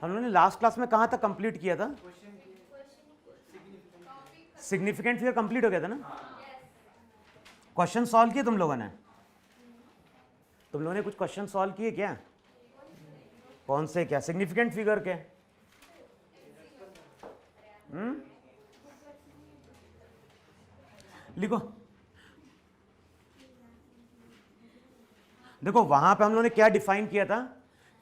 हम लोगों ने लास्ट क्लास में कहाँ तक कंप्लीट किया था? सिग्निफिकेंट फिगर कंप्लीट हो गया था ना? क्वेश्चन सॉल्व किए तुम लोगों ने? तुम लोगों ने कुछ क्वेश्चन सॉल्व किए क्या? कौन से? क्या सिग्निफिकेंट फिगर के? लिखो। देखो वहां पे हम लोगों ने क्या डिफाइन किया था?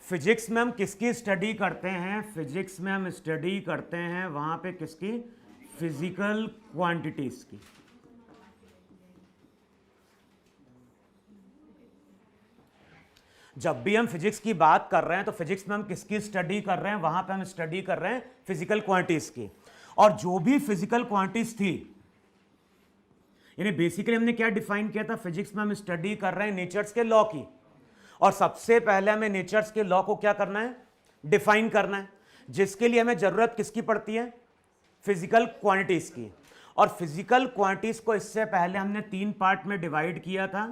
फिजिक्स में हम किसकी स्टडी करते हैं? फिजिक्स में हम स्टडी करते हैं वहां पे किसकी? फिजिकल क्वांटिटीज की। जब भी हम फिजिक्स की बात कर रहे हैं तो फिजिक्स में हम किसकी स्टडी कर रहे हैं? वहां पे हम स्टडी कर रहे हैं फिजिकल क्वांटिटीज की। और जो भी फिजिकल क्वांटिटीज थी, यानी बेसिकली हमने क्या डिफाइन किया था? फिजिक्स में हम स्टडी कर रहे हैं नेचर्स के लॉ की, और सबसे पहले हमें नेचर्स के लॉ को क्या करना है? डिफाइन करना है, जिसके लिए हमें जरूरत किसकी पड़ती है? फिजिकल क्वांटिटीज की। और फिजिकल क्वांटिटीज को इससे पहले हमने 3 पार्ट में डिवाइड किया था।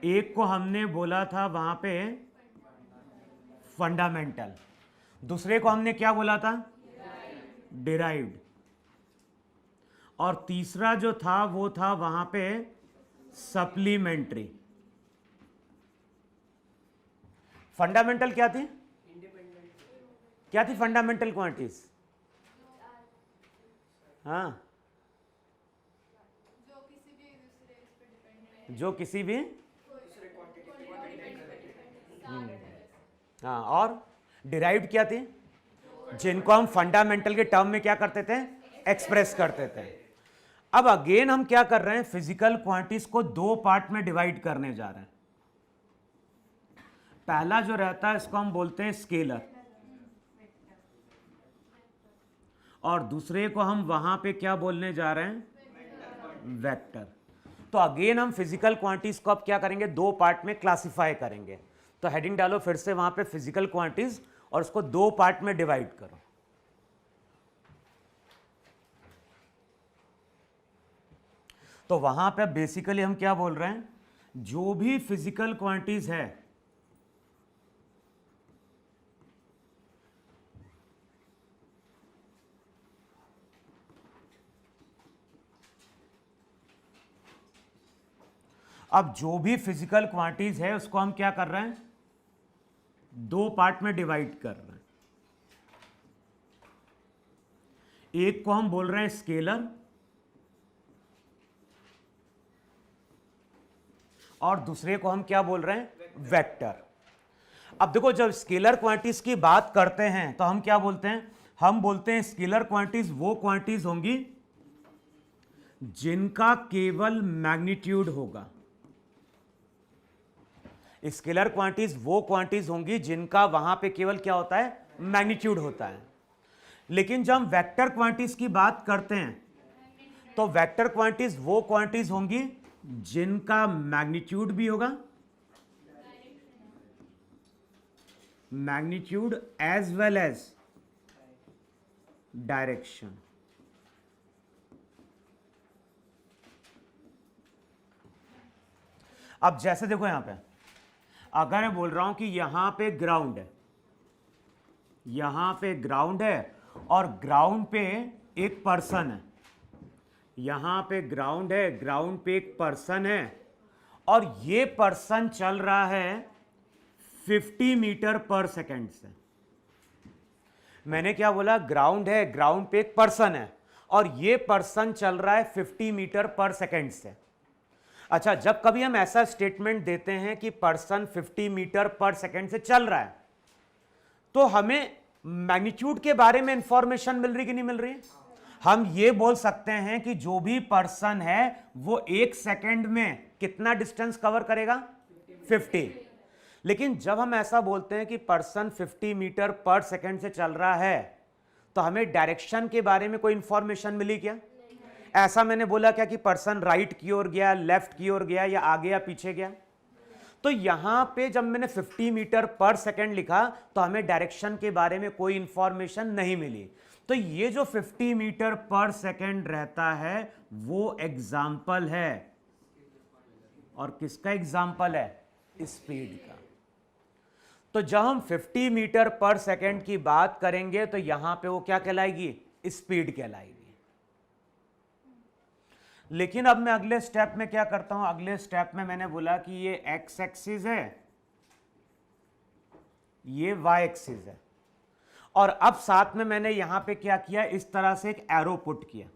एक को हमने बोला था वहां पे फंडामेंटल, दूसरे को हमने क्या बोला था? डिराइव्ड, और तीसरा जो था वो था वहां पे सप्लीमेंट्री। फंडामेंटल क्या थी? क्या थी फंडामेंटल क्वांटिटीज? हाँ, जो किसी भी हाँ, और डिराइव्ड क्या थी? जिनको हम फंडामेंटल के टर्म में क्या करते थे? एक्सप्रेस करते थे। अब अगेन हम क्या कर रहे हैं? फिजिकल क्वांटिटीज को 2 पार्ट में डिवाइड करने जा रहे हैं। पहला जो रहता है इसको हम बोलते हैं स्केलर, और दूसरे को हम वहां पे क्या बोलने जा रहे हैं? वेक्टर। तो अगेन हम फिजिकल क्वांटिटीज को अब क्या करेंगे? 2 पार्ट में क्लासिफाई करेंगे। तो हेडिंग डालो फिर से वहां पे फिजिकल क्वांटिटीज, और उसको 2 पार्ट में डिवाइड करो। तो वहां पे बेसिकली हम क्या बोल रहे हैं? जो भी फिजिकल क्वांटिटीज है अब जो भी फिजिकल क्वांटिटीज है उसको हम क्या कर रहे हैं? 2 पार्ट में डिवाइड कर रहे हैं। एक को हम बोल रहे हैं स्केलर, और दूसरे को हम क्या बोल रहे हैं? वेक्टर। अब देखो, जब स्केलर क्वांटिटीज की बात करते हैं तो हम क्या बोलते हैं? हम बोलते हैं स्केलर क्वांटिटीज वो क्वांटिटीज होंगी जिनका केवल मैग्नीट्यूड होगा। स्केलर क्वांटिटीज वो क्वांटिटीज होंगी जिनका वहां पे केवल क्या होता है? मैग्नीट्यूड होता है। लेकिन जब हम वेक्टर क्वांटिटीज की बात करते हैं तो वेक्टर क्वांटिटीज वो क्वांटिटीज होंगी जिनका मैग्नीट्यूड भी होगा, magnitude as well as direction. अब जैसे देखो यहां पे, अगर मैं बोल रहा हूं कि यहां पे ग्राउंड है, यहां पे ग्राउंड है, और ग्राउंड पे एक पर्सन है, यहां पे ग्राउंड है, ग्राउंड पे एक पर्सन है, और ये पर्सन चल रहा है 50 मीटर पर सेकेंड से। मैंने क्या बोला? ग्राउंड है, ग्राउंड पे एक पर्सन है, और ये पर्सन चल रहा है 50 मीटर पर सेकेंड से। अच्छा, जब कभी हम ऐसा स्टेटमेंट देते हैं कि पर्सन 50 मीटर पर सेकेंड से चल रहा है, तो हमें मैग्नीट्यूड के बारे में इंफॉर्मेशन मिल रही कि नहीं मिल रही? हम ये बोल सकते हैं कि जो भी पर्सन है वो 1 सेकेंड में कितना डिस्टेंस कवर करेगा? 50। लेकिन जब हम ऐसा बोलते हैं कि पर्सन 50 मीटर पर सेकेंड से चल रहा है, तो हमें डायरेक्शन के बारे में कोई इंफॉर्मेशन मिली क्या? ऐसा मैंने बोला क्या कि पर्सन राइट की ओर गया, लेफ्ट की ओर गया, या आगे या पीछे गया? तो यहां पे जब मैंने 50 मीटर पर सेकेंड लिखा तो हमें डायरेक्शन के बारे में कोई इंफॉर्मेशन नहीं मिली। तो ये जो 50 मीटर पर सेकेंड रहता है वो एग्जाम्पल है, और किसका एग्जाम्पल है? स्पीड का। तो जब हम 50 मीटर पर सेकेंड की बात करेंगे तो यहां पे वो क्या कहलाएगी, स्पीड कहलाएगी। लेकिन अब मैं अगले स्टेप में क्या करता हूं, अगले स्टेप में मैंने बोला कि ये एक्स एक्सिस है, ये वाई एक्सिस है, और अब साथ में मैंने यहां पे क्या किया, इस तरह से एक एरो पुट किया,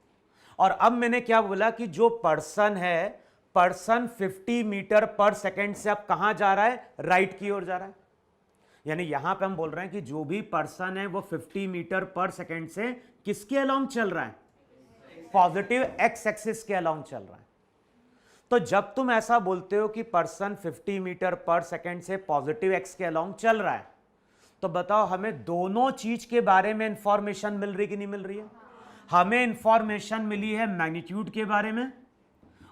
और अब मैंने क्या बोला कि जो पर्सन है, पर्सन 50 मीटर पर सेकेंड से अब कहां जा रहा है, राइट की ओर जा रहा है। यानी यहां पे हम बोल रहे हैं कि जो भी पर्सन है वो 50 मीटर पर सेकेंड से किसके अलोंग चल रहा है, पॉजिटिव एक्स एक्सिस के अलोंग चल रहा है। तो जब तुम ऐसा बोलते हो कि पर्सन 50 मीटर पर सेकेंड से पॉजिटिव एक्स के अलोंग चल रहा है, तो बताओ हमें दोनों चीज के बारे में इंफॉर्मेशन मिल रही कि नहीं मिल रही है। हमें इंफॉर्मेशन मिली है मैग्नीट्यूड के बारे में,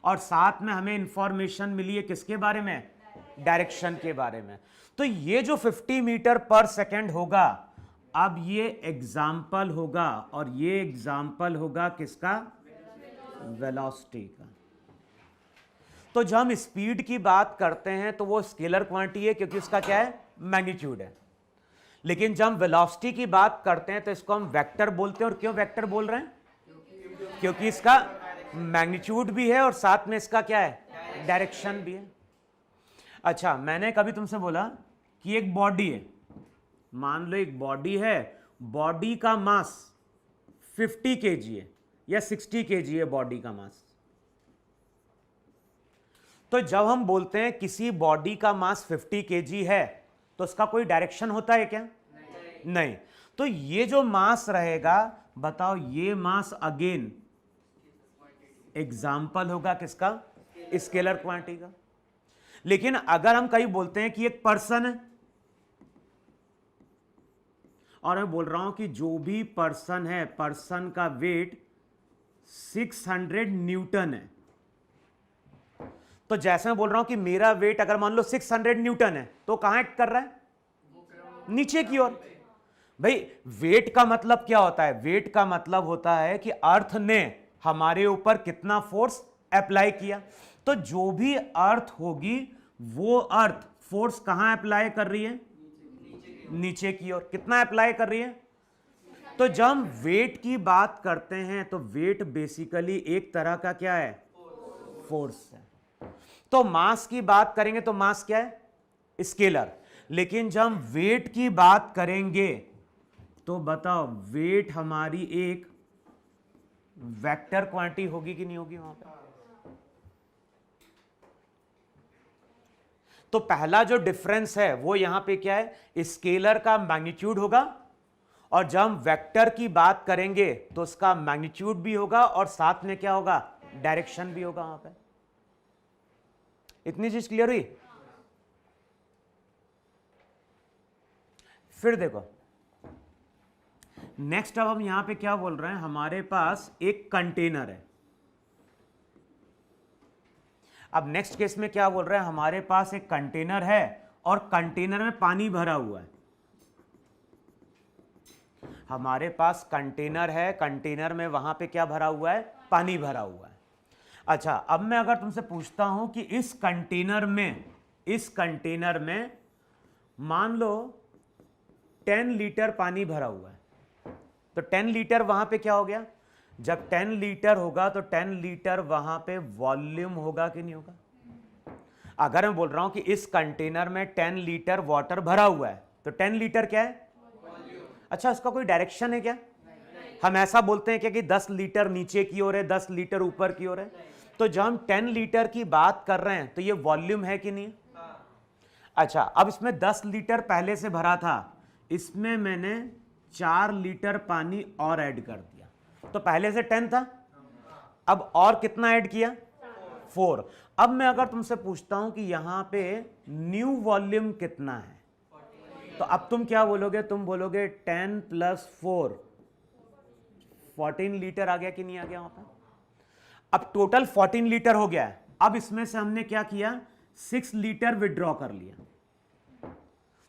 और साथ में हमें इंफॉर्मेशन मिली है किसके बारे में, डायरेक्शन के बारे में। तो ये जो 50 मीटर पर सेकेंड होगा, अब ये एग्जाम्पल होगा, और ये एग्जाम्पल होगा किसका, वेलोसिटी का। तो जब हम स्पीड की बात करते हैं तो वो स्केलर क्वांटिटी है, क्योंकि उसका क्या है, मैग्नीट्यूड है। लेकिन जब हम वेलोसिटी की बात करते हैं तो इसको हम वेक्टर बोलते हैं। और क्यों वेक्टर बोल रहे हैं, क्योंकि इसका मैग्नीट्यूड भी है और साथ में इसका क्या है, डायरेक्शन भी है। अच्छा, मैंने कभी तुमसे बोला कि एक बॉडी है, मान लो एक बॉडी है, बॉडी का मास 50 kg है या 60 kg है बॉडी का मास। तो जब हम बोलते हैं किसी बॉडी का मास 50 kg है, तो उसका कोई डायरेक्शन होता है क्या, नहीं। तो ये जो मास रहेगा, बताओ ये मास अगेन एग्जाम्पल होगा किसका, स्केलर क्वांटिटी का। लेकिन अगर हम कहीं बोलते हैं कि एक पर्सन है, और मैं बोल रहा हूं कि जो भी पर्सन है, पर्सन का वेट 600 न्यूटन है, तो जैसे मैं बोल रहा हूं कि मेरा वेट अगर मान लो 600 न्यूटन है, तो कहां एक्ट कर रहा है, नीचे की ओर। भाई वेट का मतलब क्या होता है, वेट का मतलब होता है कि अर्थ ने हमारे ऊपर कितना फोर्स अप्लाई किया। तो जो भी अर्थ होगी वो अर्थ फोर्स कहां अप्लाई कर रही है, नीचे की ओर। कितना अप्लाई कर रही है। तो जब हम वेट की बात करते हैं तो वेट बेसिकली एक तरह का क्या है, फोर्स है। तो मास की बात करेंगे तो मास क्या है, स्केलर। लेकिन जब हम वेट की बात करेंगे तो बताओ वेट हमारी एक वेक्टर क्वांटिटी होगी कि नहीं होगी वहां पे। तो पहला जो डिफरेंस है वो यहां पे क्या है, स्केलर का मैग्नीट्यूड होगा, और जब हम वेक्टर की बात करेंगे तो उसका मैग्नीट्यूड भी होगा और साथ में क्या होगा, डायरेक्शन भी होगा वहां पे। इतनी चीज क्लियर हुई। फिर देखो नेक्स्ट, अब हम यहां पे क्या बोल रहे हैं, हमारे पास एक कंटेनर है। अब नेक्स्ट केस में क्या बोल रहे हैं, हमारे पास एक कंटेनर है और कंटेनर में पानी भरा हुआ है। हमारे पास कंटेनर है, कंटेनर में वहां पे क्या भरा हुआ है, पानी भरा हुआ है। अच्छा, अब मैं अगर तुमसे पूछता हूं कि इस कंटेनर में मान लो 10 लीटर पानी भरा हुआ है, तो 10 लीटर वहां पे क्या हो गया, जब 10 लीटर होगा तो 10 लीटर वहां पे वॉल्यूम होगा कि नहीं होगा। अगर मैं बोल रहा हूं कि इस कंटेनर में 10 लीटर वाटर भरा हुआ है, तो 10 लीटर क्या है, अच्छा उसका कोई डायरेक्शन है क्या। हम ऐसा बोलते हैं क्या कि 10 लीटर नीचे की ओर है, 10 लीटर ऊपर की ओर है। तो जब हम 10 लीटर की बात कर रहे हैं तो ये वॉल्यूम है कि नहीं। अच्छा, अब इसमें 10 लीटर पहले से भरा था, इसमें मैंने 4 लीटर पानी और ऐड कर दिया, तो पहले से 10 था, अब और कितना ऐड किया, 4। अब मैं अगर तुमसे पूछता हूं कि यहां पे न्यू वॉल्यूम कितना है, तो अब तुम क्या बोलोगे, तुम बोलोगे 10 + 4 14 लीटर आ गया कि नहीं आ गया वहां पर। अब टोटल 14 लीटर हो गया है। अब इसमें से हमने क्या किया, 6 लीटर विड्रॉ कर लिया।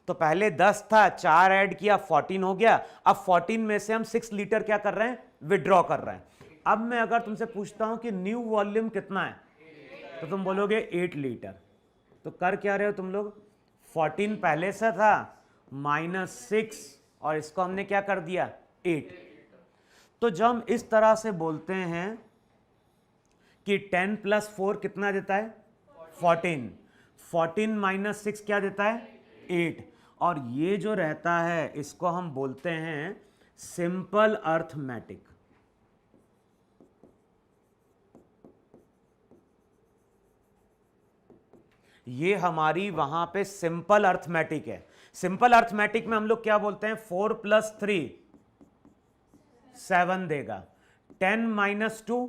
तो पहले 10 था, 4 ऐड किया, 14 हो गया। अब 14 में से हम 6 लीटर क्या कर रहे हैं, विड्रॉ कर रहे हैं। अब मैं अगर तुमसे पूछता हूं कि न्यू वॉल्यूम कितना है, तो तुम बोलोगे 8 लीटर। तो कर क्या रहे हो तुम लोग, 14 पहले से था -6 और इसको हमने क्या कर दिया 8। तो जब हम इस तरह से बोलते हैं कि 10 + 4 कितना देता है 14, 14 - 6 क्या देता है 8, और ये जो रहता है इसको हम बोलते हैं सिंपल अर्थमेटिक। ये हमारी वहां पे सिंपल अर्थमेटिक है। सिंपल अर्थमेटिक में हम लोग क्या बोलते हैं 4 + 3 7 देगा, 10 - 2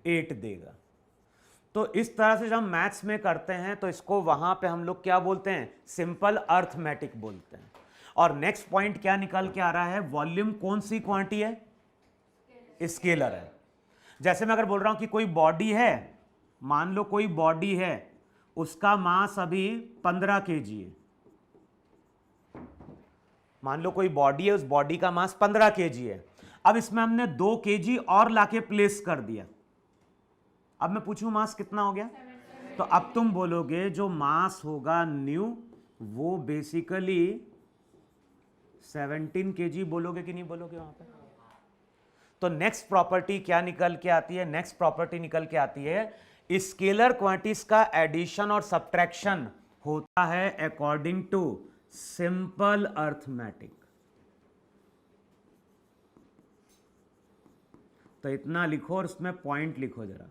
8 देगा। तो इस तरह से जब हम मैथ्स में करते हैं तो इसको वहां पे हम लोग क्या बोलते हैं सिंपल अर्थमेटिक बोलते हैं। और नेक्स्ट पॉइंट क्या निकल के आ रहा है, वॉल्यूम कौन सी क्वांटिटी है स्केलर है। जैसे मैं अगर बोल रहा हूं कि कोई बॉडी है, मान लो कोई बॉडी है, उसका मास अभी 15 kg है। मान लो कोई बॉडी है, उस बॉडी का मास 15 kg है। अब इसमें हमने 2 kg और लाके प्लेस कर दिया। अब मैं पूछूं मास कितना हो गया, तो अब तुम बोलोगे जो मास होगा न्यू वो बेसिकली 17 kg बोलोगे कि नहीं बोलोगे वहां पे। तो नेक्स्ट प्रॉपर्टी क्या निकल के आती है, नेक्स्ट प्रॉपर्टी निकल के आती है स्केलर क्वांटिटीज का एडिशन और सब्ट्रैक्शन होता है अकॉर्डिंग टू सिंपल अर्थमेटिक। तो इतना लिखो और उसमें पॉइंट लिखो जरा।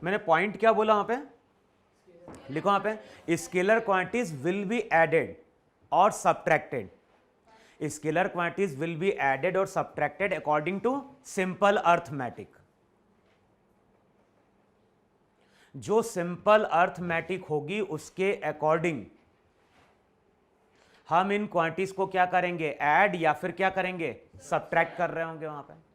मैंने पॉइंट क्या बोला वहां पे, लिखो वहां पे scalar quantities will be added और subtracted. Scalar quantities will be added और subtracted according to simple arithmetic. जो सिंपल अर्थमेटिक होगी उसके अकॉर्डिंग हम इन क्वांटिटीज को क्या करेंगे ऐड या फिर क्या करेंगे सब्ट्रैक्ट कर रहे होंगे वहां पे।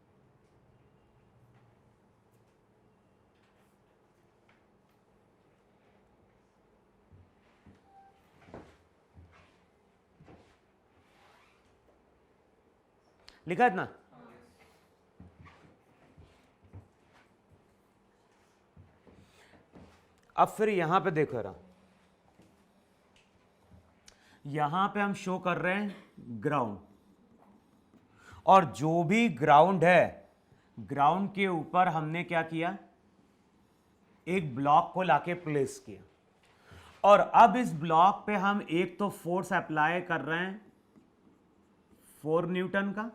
लिखा इतना। अब फिर यहां पे देखो रहा, यहां पे हम शो कर रहे हैं ग्राउंड, और जो भी ग्राउंड है ग्राउंड के ऊपर हमने क्या किया एक ब्लॉक को लाके प्लेस किया, और अब इस ब्लॉक पे हम एक तो फोर्स अप्लाई कर रहे हैं 4 न्यूटन का,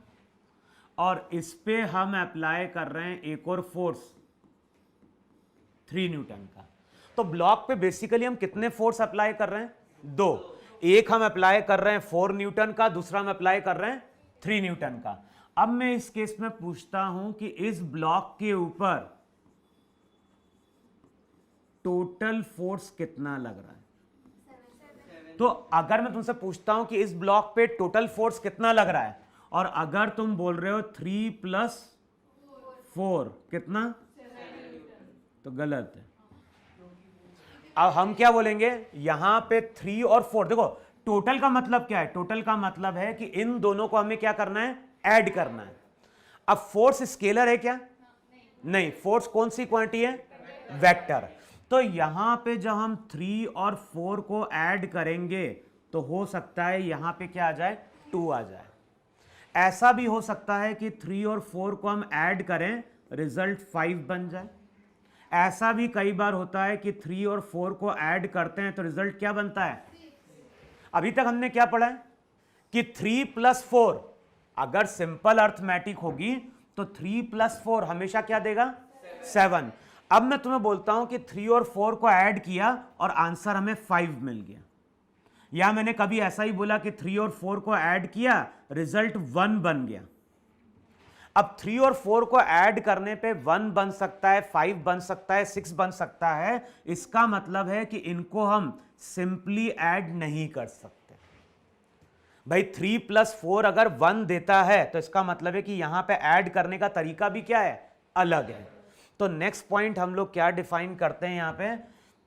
और इस पे हम अप्लाई कर रहे हैं एक और फोर्स 3 न्यूटन का। तो ब्लॉक पे बेसिकली हम कितने फोर्स अप्लाई कर रहे हैं 2। एक हम अप्लाई कर रहे हैं 4 न्यूटन का, दूसरा हम अप्लाई कर रहे हैं 3 न्यूटन का। अब मैं इस केस में पूछता हूं कि इस ब्लॉक के ऊपर टोटल फोर्स कितना लग रहा है। तो अगर मैं तुमसे पूछता हूं कि इस ब्लॉक पे टोटल फोर्स कितना लग रहा है, और अगर तुम बोल रहे हो 3 + 4 कितना, तो गलत है। अब हम क्या बोलेंगे यहां पे 3 और 4, देखो टोटल का मतलब क्या है, टोटल का मतलब है कि इन दोनों को हमें क्या करना है ऐड करना है। अब फोर्स स्केलर है क्या, नहीं, फोर्स कौन सी क्वांटिटी है वेक्टर। तो यहां पे जब हम 3 और 4 को ऐड करेंगे तो हो सकता है यहां पे क्या आ जाए 2 आ जाए। ऐसा भी हो सकता है कि 3 और 4 को हम ऐड करें रिजल्ट 5 बन जाए। ऐसा भी कई बार होता है कि 3 और 4 को ऐड करते हैं तो रिजल्ट क्या बनता है। अभी तक हमने क्या पढ़ा है कि 3 + 4 अगर सिंपल अर्थमेटिक होगी तो 3 + 4 हमेशा क्या देगा 7। अब मैं तुम्हें बोलता हूं कि 3 और 4 को ऐड किया और आंसर हमें 5 मिल गया, या मैंने कभी ऐसा ही बोला कि 3 और 4 को ऐड किया रिजल्ट 1 बन गया। अब 3 और 4 को ऐड करने पे 1 बन सकता है, 5 बन सकता है, 6 बन सकता है। इसका मतलब है कि इनको हम सिंपली ऐड नहीं कर सकते। भाई 3 + 4 अगर 1 देता है तो इसका मतलब है कि यहां पे ऐड करने का तरीका भी क्या है अलग है। तो नेक्स्ट पॉइंट हम लोग क्या डिफाइन करते हैं यहां पे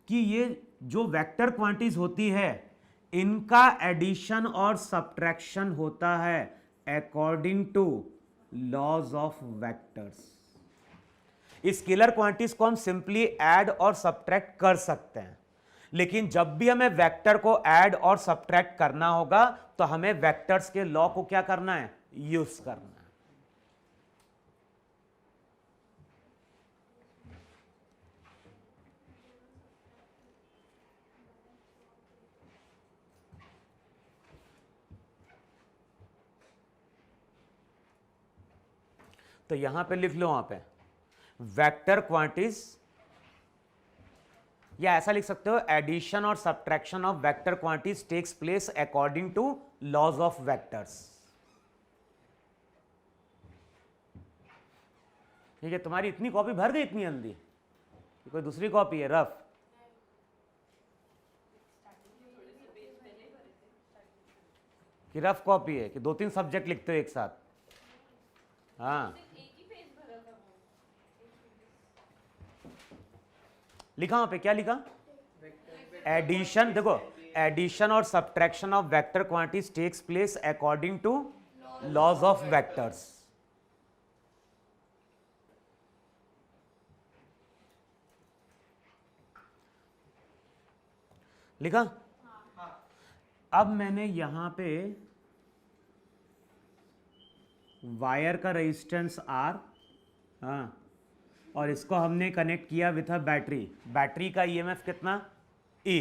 कि ये जो वेक्टर क्वांटिटीज होती है इनका एडिशन और सब्ट्रैक्शन होता है according to laws of vectors. Scalar quantities को हम सिंपली ऐड और सब्ट्रैक्ट कर सकते हैं, लेकिन जब भी हमें वेक्टर को ऐड और सब्ट्रैक्ट करना होगा तो हमें वेक्टर्स के लॉ को क्या करना है, यूज करना है। तो यहां पे लिख लो, वहां पे वेक्टर क्वांटिटीज, या ऐसा लिख सकते हो एडिशन और subtraction of vector quantities takes place according to laws of vectors. ठीक है, तुम्हारी इतनी कॉपी भर गई इतनी जल्दी, कोई दूसरी कॉपी है रफ? कि रफ कॉपी है कि 2-3 सब्जेक्ट लिखते हो एक साथ? हाँ, लिखा वहां पे, क्या लिखा? एडिशन, देखो एडिशन और subtraction of vector quantities takes place according to laws of vectors. लिखा? अब मैंने यहां पे वायर का रेजिस्टेंस R, हाँ, और इसको हमने कनेक्ट किया विथ अ बैटरी। बैटरी का ईएमएफ कितना? E।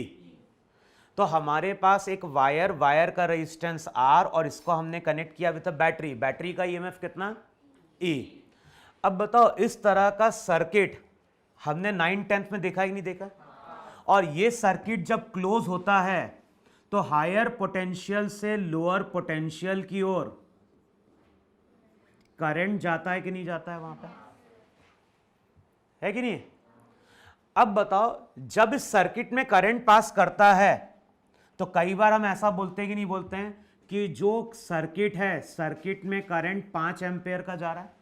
तो हमारे पास एक वायर का रेजिस्टेंस R और इसको हमने कनेक्ट किया विथ अ बैटरी। बैटरी का ईएमएफ कितना? E। अब बताओ, इस तरह का सर्किट हमने 9th-10th में देखा ही नहीं देखा? और ये सर्किट जब क्लोज होता है तो हायर पोटेंशियल से लोअर पोटेंशियल की ओर करंट जाता है कि नहीं जाता है वहां पर? है कि नहीं? अब बताओ, जब इस सर्किट में करंट पास करता है तो कई बार हम ऐसा बोलते हैं कि नहीं बोलते हैं कि जो सर्किट है, सर्किट में करंट 5 एम्पेयर का जा रहा है।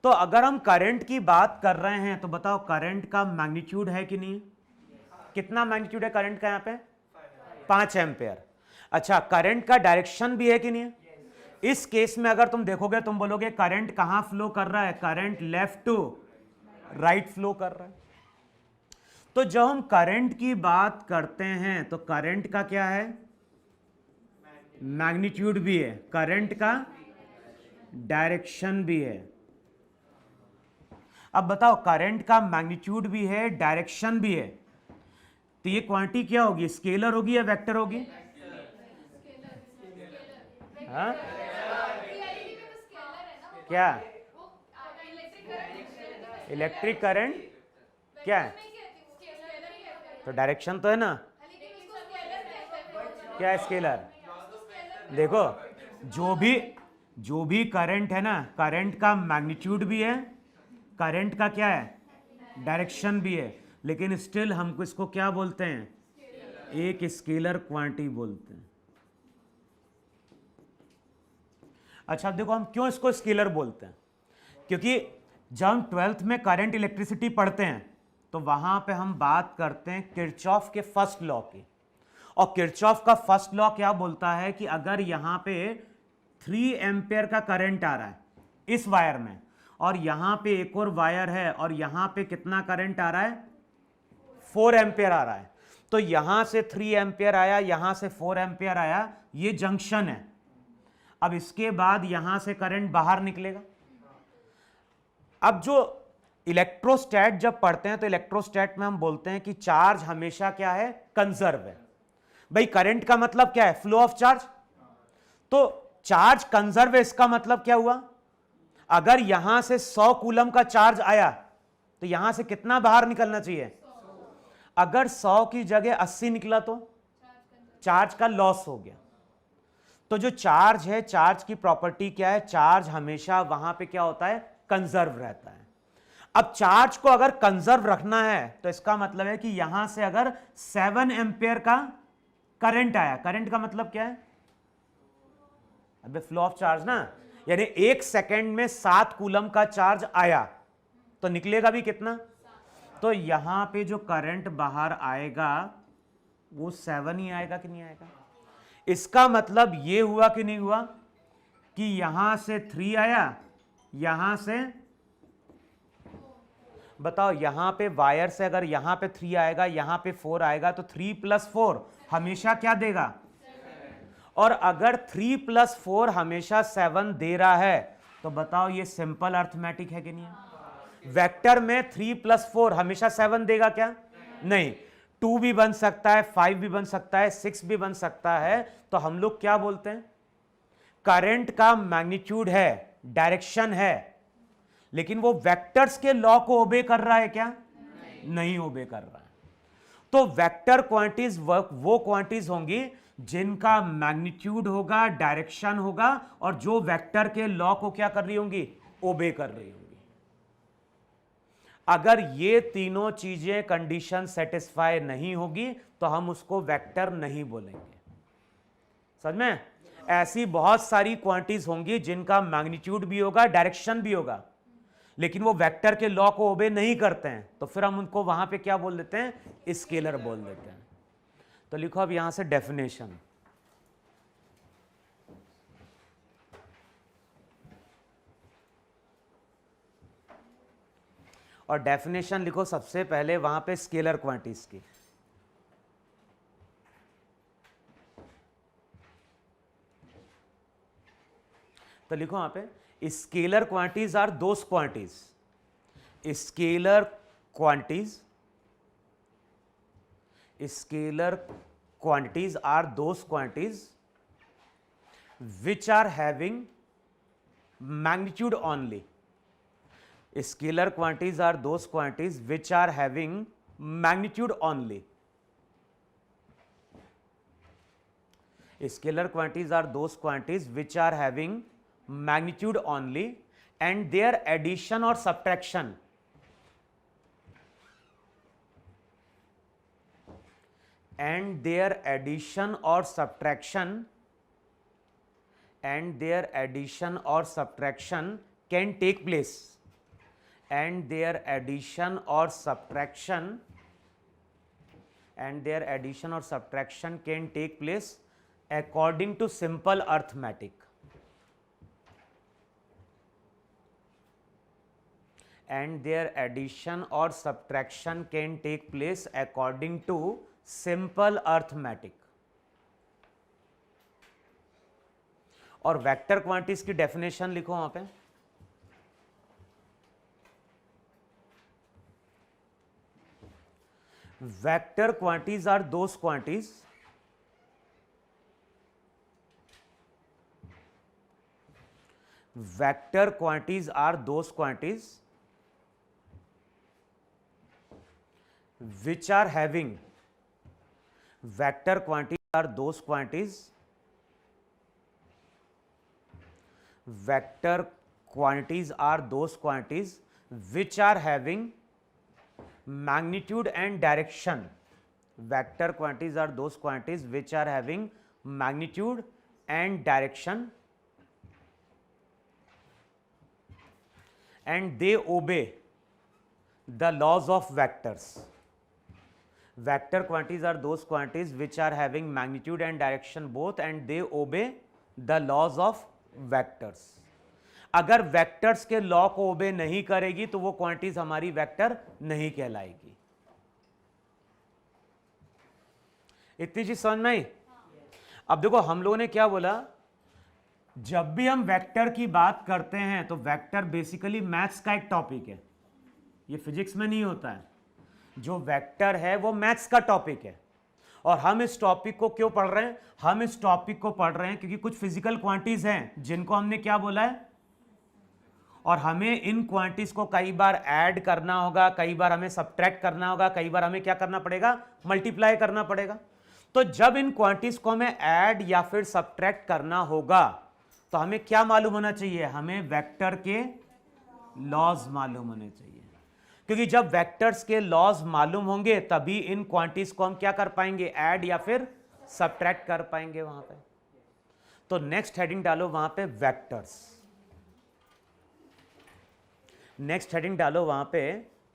तो अगर हम करंट की बात कर रहे हैं तो बताओ करंट का मैग्नीट्यूड है कि नहीं? कितना मैग्नीट्यूड है करंट का? यहां पे 5 एम्पेयर। अच्छा, करंट का डायरेक्शन भी है कि नहीं? इस केस में अगर तुम देखोगे, तुम बोलोगे करंट कहां फ्लो कर रहा है? Current left to right flow कर रहा है। तो जब हम करंट की बात करते हैं तो करंट का क्या है? मैग्नीट्यूड भी है, करंट का डायरेक्शन भी है। अब बताओ, करंट का मैग्नीट्यूड भी है, डायरेक्शन भी है, तो ये क्वांटिटी क्या होगी? स्केलर होगी या वेक्टर होगी? हाँ, क्या? इलेक्ट्रिक करंट क्या है? तो डायरेक्शन तो है ना, क्या है स्केलर? देखो, जो भी करंट है ना, करंट का मैग्नीट्यूड भी है, करंट का क्या है? डायरेक्शन भी है, लेकिन स्टिल हमको इसको क्या बोलते हैं? एक स्केलर क्वांटिटी बोलते हैं। अच्छा, अब देखो हम क्यों इसको स्केलर बोलते हैं। क्योंकि जब हम 12th में करंट इलेक्ट्रिसिटी पढ़ते हैं तो वहां पे हम बात करते हैं किरचॉफ के फर्स्ट लॉ की। और किरचॉफ का फर्स्ट लॉ क्या बोलता है कि अगर यहां पे 3 एम्पेयर का करंट आ रहा है इस वायर में, और यहां पे एक और वायर है और यहां पे कितना करंट आ रहा है? 4 एम्पेयर आ रहा है। तो यहां से 3 एम्पेयर आया, यहां से 4 एम्पेयर आया, ये जंक्शन है। अब इसके बाद यहां से करंट बाहर निकलेगा। अब जो इलेक्ट्रोस्टैट जब पढ़ते हैं तो इलेक्ट्रोस्टैट में हम बोलते हैं कि चार्ज हमेशा क्या है? कंजर्व है। भाई करंट का मतलब क्या है? Flow of charge. तो चार्ज कंजर्व है, इसका मतलब क्या हुआ? अगर यहां से 100 कूलम का चार्ज आया तो यहां से कितना बाहर निकलना चाहिए? अगर 100 की जगह 80 निकला तो चार्ज का लॉस हो गया। तो जो चार्ज है, चार्ज की प्रॉपर्टी क्या है? चार्ज हमेशा वहां पे क्या होता है? कंजर्व रहता है। अब चार्ज को अगर कंजर्व रखना है तो इसका मतलब है कि यहां से अगर 7 एम्पेयर का करंट आया, करंट का मतलब क्या है? अबे फ्लो ऑफ चार्ज ना, यानी 1 सेकेंड में 7 कूलम का चार्ज आया तो निकलेगा भी कितना? तो यहां पे जो करंट बाहर आएगा वो 7 ही आएगा कि नहीं आएगा? इसका मतलब ये हुआ कि नहीं हुआ कि यहां से 3 आया, यहां से बताओ, यहां पे वायर से अगर यहां पे 3 आएगा, यहां पे 4 आएगा, तो 3 + 4 हमेशा क्या देगा? और अगर 3 + 4 हमेशा 7 दे रहा है तो बताओ ये सिंपल अर्थमेटिक है कि नहीं है? वेक्टर में 3 + 4 हमेशा 7 देगा क्या? नहीं। 2 भी बन सकता है, 5 भी बन सकता है, 6 भी बन सकता है। तो हम लोग क्या बोलते हैं? करंट का मैग्नीट्यूड है, डायरेक्शन है, लेकिन वो वेक्टर्स के लॉ को ओबे कर रहा है क्या? नहीं ओबे कर रहा है। तो वेक्टर क्वांटिटीज वो क्वांटिटीज होंगी जिनका मैग्नीट्यूड होगा, डायरेक्शन होगा, और जो वेक्टर के लॉ को क्या कर रही होंगी? ओबे कर रही होंगी। अगर ये तीनों चीजें कंडीशन सेटिस्फाई नहीं होगी तो हम उसको वेक्टर नहीं बोलेंगे। समझ में? ऐसी बहुत सारी क्वांटिटीज होंगी जिनका मैग्नीट्यूड भी होगा, डायरेक्शन भी होगा, लेकिन वो वेक्टर के लॉ को ओबे नहीं करते हैं, तो फिर हम उनको वहां पे क्या बोल देते हैं? स्केलर बोल देते हैं। तो लिखो अब यहां से डेफिनेशन। और डेफिनेशन लिखो सबसे पहले वहां पे स्केलर क्वांटिटीज की। तो लिखो वहां पे scalar quantities are those quantities, scalar quantities, scalar quantities are those quantities which are having magnitude only. Scalar quantities are those quantities which are having magnitude only. Scalar quantities are those quantities which are having magnitude only, and their addition or subtraction and their addition or subtraction can take place, and their addition or subtraction can take place according to simple arithmetic, and their addition or subtraction can take place according to simple arithmetic. और vector quantities की definition लिखो वहां पे। Vector quantities are those quantities which are having vector quantities are those quantities which are having magnitude and direction. Vector quantities are those quantities which are having magnitude and direction, and they obey the laws of vectors. Vector quantities are those quantities which are having magnitude and direction both, and they obey the laws of vectors. अगर vectors के law को ओबे नहीं करेगी तो वो quantities हमारी vector नहीं कहलाएगी। इतनी चीज समझ में आई? अब देखो हम लोगों ने क्या बोला, जब भी हम वेक्टर की बात करते हैं तो वेक्टर बेसिकली मैथ्स का एक टॉपिक है, ये फिजिक्स में नहीं होता है। जो वेक्टर है वो मैथ्स का टॉपिक है, और हम इस टॉपिक को क्यों पढ़ रहे हैं? हम इस टॉपिक को पढ़ रहे हैं क्योंकि कुछ फिजिकल क्वांटिटीज हैं जिनको हमने क्या बोला है, और हमें इन क्वांटिटीज को कई बार ऐड करना होगा, कई बार हमें सब्ट्रैक्ट करना होगा, कई बार हमें क्या करना पड़ेगा? मल्टीप्लाई करना पड़ेगा। तो जब इन क्वांटिटीज को हमें ऐड या फिर सब्ट्रैक्ट करना होगा तो हमें क्या मालूम होना चाहिए? हमें वेक्टर के लॉज मालूम होने चाहिए, क्योंकि जब वेक्टर्स के लॉज मालूम होंगे तभी इन क्वांटिटीज को हम क्या कर पाएंगे? ऐड या फिर सब्ट्रैक्ट कर पाएंगे वहां पे। तो नेक्स्ट हेडिंग डालो वहां पे वेक्टर्स, नेक्स्ट हेडिंग डालो वहां पे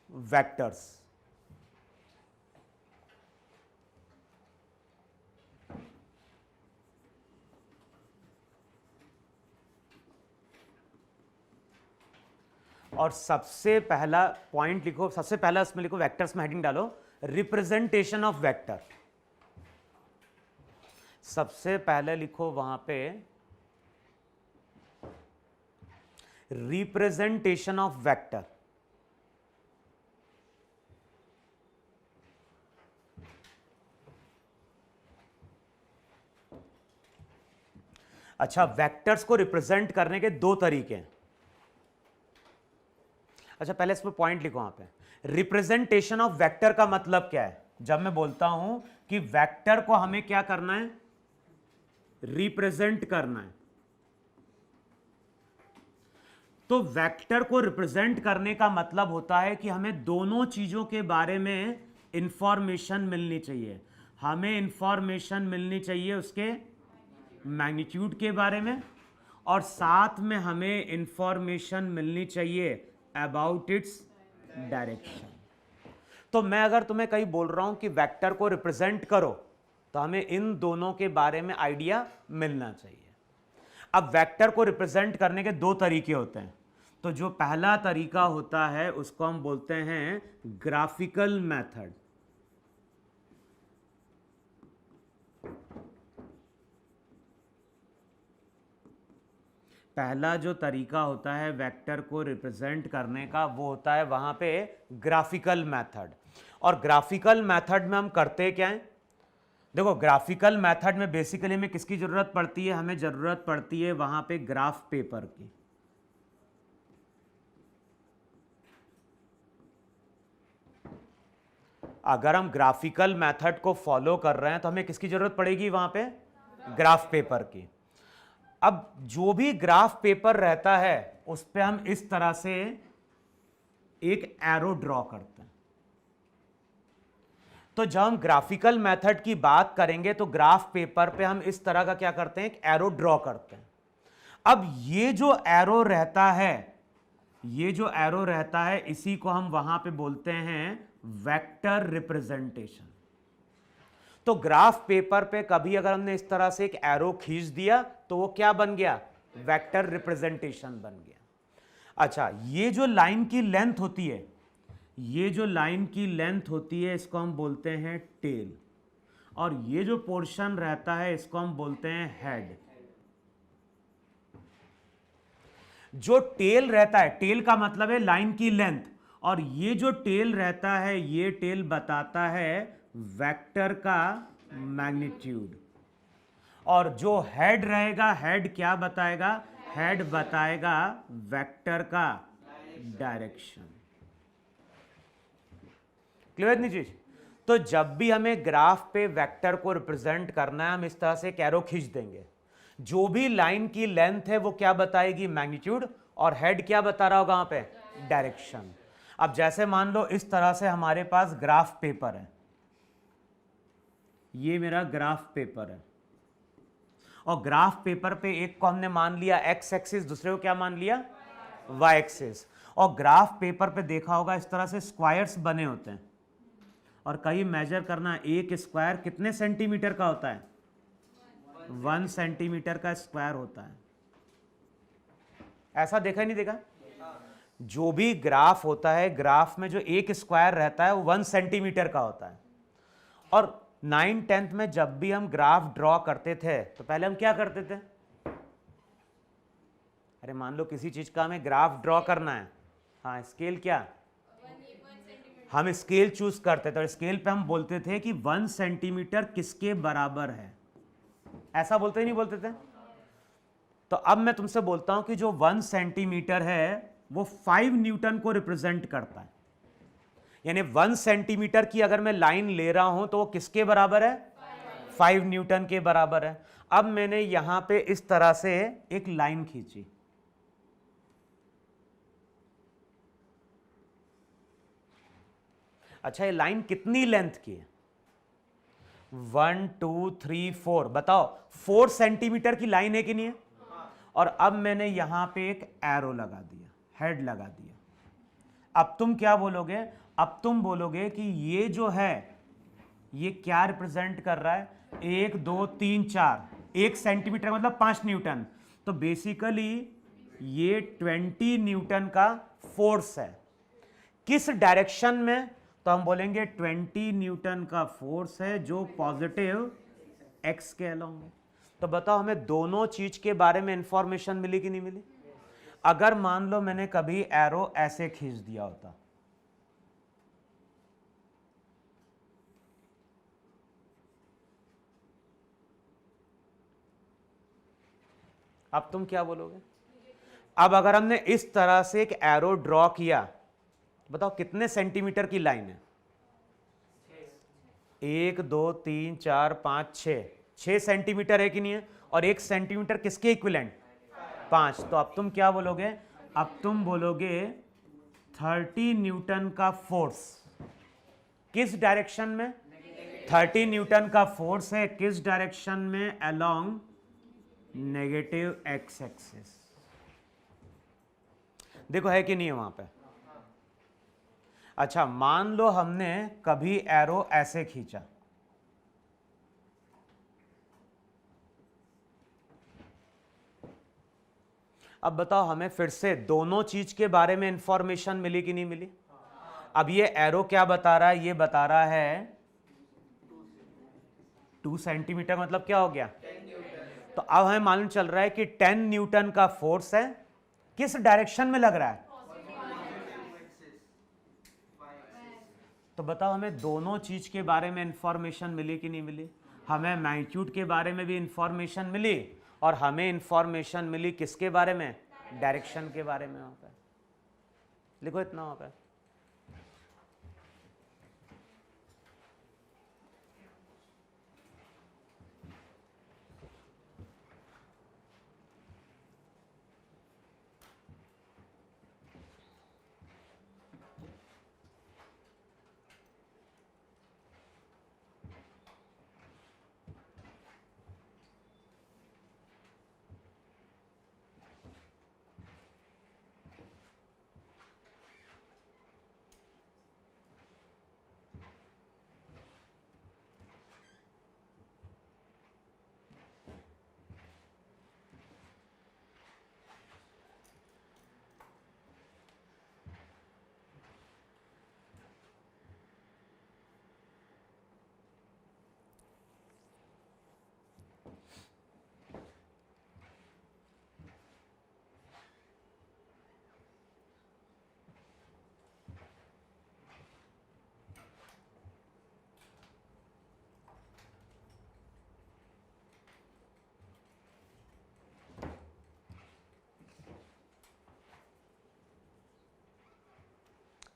वेक्टर्स। और सबसे पहला पॉइंट लिखो, सबसे पहला इसमें लिखो, वेक्टर्स में हेडिंग डालो रिप्रेजेंटेशन ऑफ वेक्टर। सबसे पहले लिखो वहां पे रिप्रेजेंटेशन ऑफ वेक्टर। अच्छा, वेक्टर्स को रिप्रेजेंट करने के दो तरीके हैं। अच्छा, पहले इसमें पॉइंट लिखो वहां पे। रिप्रेजेंटेशन ऑफ वेक्टर का मतलब क्या है? जब मैं बोलता हूं कि वेक्टर को हमें क्या करना है, रिप्रेजेंट करना है, तो वेक्टर को रिप्रेजेंट करने का मतलब होता है कि हमें दोनों चीजों के बारे में इंफॉर्मेशन मिलनी चाहिए। हमें इंफॉर्मेशन मिलनी चाहिए उसके मैग्नीट्यूड के बारे में, और साथ में हमें इंफॉर्मेशन मिलनी चाहिए अबाउट इट्स डायरेक्शन। तो मैं अगर तुम्हें कहीं बोल रहा हूं कि वेक्टर को रिप्रेजेंट करो, तो हमें इन दोनों के बारे में आइडिया मिलना चाहिए। अब वेक्टर को रिप्रेजेंट करने के दो तरीके होते हैं। तो जो पहला तरीका होता है उसको हम बोलते हैं ग्राफिकल मेथड। पहला जो तरीका होता है वेक्टर को रिप्रेजेंट करने का, वो होता है वहां पे ग्राफिकल मेथड। और ग्राफिकल मेथड में हम करते क्या है? देखो, ग्राफिकल मेथड में बेसिकली हमें किसकी जरूरत पड़ती है? हमें जरूरत पड़ती है वहां पे ग्राफ पेपर की। अगर हम ग्राफिकल मेथड को फॉलो कर रहे हैं तो हमें किसकी जरूरत पड़ेगी वहां पे? ग्राफ पेपर की। अब जो भी ग्राफ पेपर रहता है उस पे हम इस तरह से एक एरो ड्रॉ करते हैं। तो जब हम ग्राफिकल मेथड की बात करेंगे तो ग्राफ पेपर पे हम इस तरह का क्या करते हैं, एक एरो ड्रॉ करते हैं। अब ये जो एरो रहता है, ये जो एरो रहता है, इसी को हम वहां पे बोलते हैं वेक्टर रिप्रेजेंटेशन। तो ग्राफ पेपर पे कभी अगर हमने इस तरह से एक एरो खींच दिया तो वो क्या बन गया? वेक्टर रिप्रेजेंटेशन बन गया। अच्छा, ये जो लाइन की लेंथ होती है, ये जो लाइन की लेंथ होती है इसको हम बोलते हैं टेल, और ये जो पोर्शन रहता है इसको हम बोलते हैं हेड। जो टेल रहता है, टेल का मतलब है लाइन की लेंथ, और ये जो टेल रहता है, ये टेल बताता है वेक्टर का मैग्नीट्यूड। और जो हेड रहेगा, हेड क्या बताएगा? हेड बताएगा वेक्टर का डायरेक्शन। क्लियर नहीं चीज? तो जब भी हमें ग्राफ पे वेक्टर को रिप्रेजेंट करना है, हम इस तरह से एक एरो खींच देंगे। जो भी लाइन की लेंथ है वो क्या बताएगी? मैग्नीट्यूड। और हेड क्या बता रहा होगा वहां पे? डायरेक्शन। अब जैसे मान लो इस तरह से हमारे पास ग्राफ पेपर है, ये मेरा ग्राफ पेपर है, और ग्राफ पेपर पे एक को हमने मान लिया एक्स एक्सिस, दूसरे को क्या मान लिया? Y axis. और ग्राफ पेपर पे देखा होगा इस तरह से स्क्वायर्स बने होते हैं, और कहीं मेजर करना, एक स्क्वायर कितने सेंटीमीटर का होता है? 1 सेंटीमीटर का स्क्वायर होता है। ऐसा देखा नहीं देखा? जो भी ग्राफ होता है, ग्राफ में जो एक स्क्वायर रहता है वो 1 सेंटीमीटर का होता है। और 9th-10th में जब भी हम ग्राफ ड्रॉ करते थे तो पहले हम क्या करते थे? अरे मान लो किसी चीज का हमें ग्राफ ड्रॉ करना है, हाँ, स्केल क्या? हम स्केल चूज करते थे, और स्केल पे हम बोलते थे कि 1 सेंटीमीटर किसके बराबर है, ऐसा बोलते ही नहीं बोलते थे? तो अब मैं तुमसे बोलता हूं कि जो 1 सेंटीमीटर है वो 5 न्यूटन को रिप्रेजेंट करता है। यानी 1 सेंटीमीटर की अगर मैं लाइन ले रहा हूं तो वो किसके बराबर है? 5 न्यूटन के बराबर है। अब मैंने यहां पे इस तरह से एक लाइन खींची, अच्छा, ये लाइन कितनी लेंथ की है? 1 2 3 4, बताओ 4 सेंटीमीटर की लाइन है कि नहीं है? और अब मैंने यहां पे एक एरो लगा दिया, हेड लगा दिया। अब तुम क्या बोलोगे? अब तुम बोलोगे कि ये जो है ये क्या रिप्रेजेंट कर रहा है? 1 2 3 4, 1 सेंटीमीटर मतलब 5 न्यूटन। तो बेसिकली ये 20 न्यूटन का फोर्स है, किस डायरेक्शन में, तो हम बोलेंगे 20 न्यूटन का फोर्स है जो पॉजिटिव एक्स के अलोंग है। तो बताओ हमें दोनों चीज के बारे में इंफॉर्मेशन मिली कि नहीं मिली? अगर मान लो मैंने कभी एरो ऐसे खींच दिया होता, अब तुम क्या बोलोगे? अब अगर हमने इस तरह से एक एरो ड्रॉ किया, बताओ कितने सेंटीमीटर की लाइन है? 1 2 3 4 5 6 सेंटीमीटर है कि नहीं है? और 1 सेंटीमीटर किसके इक्विवेलेंट? 5। तो अब तुम क्या बोलोगे? अब तुम बोलोगे 30 न्यूटन का फोर्स किस डायरेक्शन में? 30 न्यूटन का फोर्स है किस डायरेक्शन में? Along negative x axis. देखो है कि नहीं है वहां पे? अच्छा, मान लो हमने कभी एरो ऐसे खींचा, अब बताओ हमें फिर से दोनों चीज के बारे में इंफॉर्मेशन मिली कि नहीं मिली? अब ये एरो क्या बता रहा है? ये बता रहा है 2 सेंटीमीटर, मतलब क्या हो गया? तो अब हमें मालूम चल रहा है कि 10 न्यूटन का फोर्स है, किस डायरेक्शन में लग रहा है? तो बताओ हमें दोनों चीज के बारे में इंफॉर्मेशन मिली कि नहीं मिली? हमें मैग्नीट्यूड के बारे में भी इंफॉर्मेशन मिली और हमें इंफॉर्मेशन मिली किसके बारे में? डायरेक्शन के बारे में। वहां पर लिखो इतना वहां पर।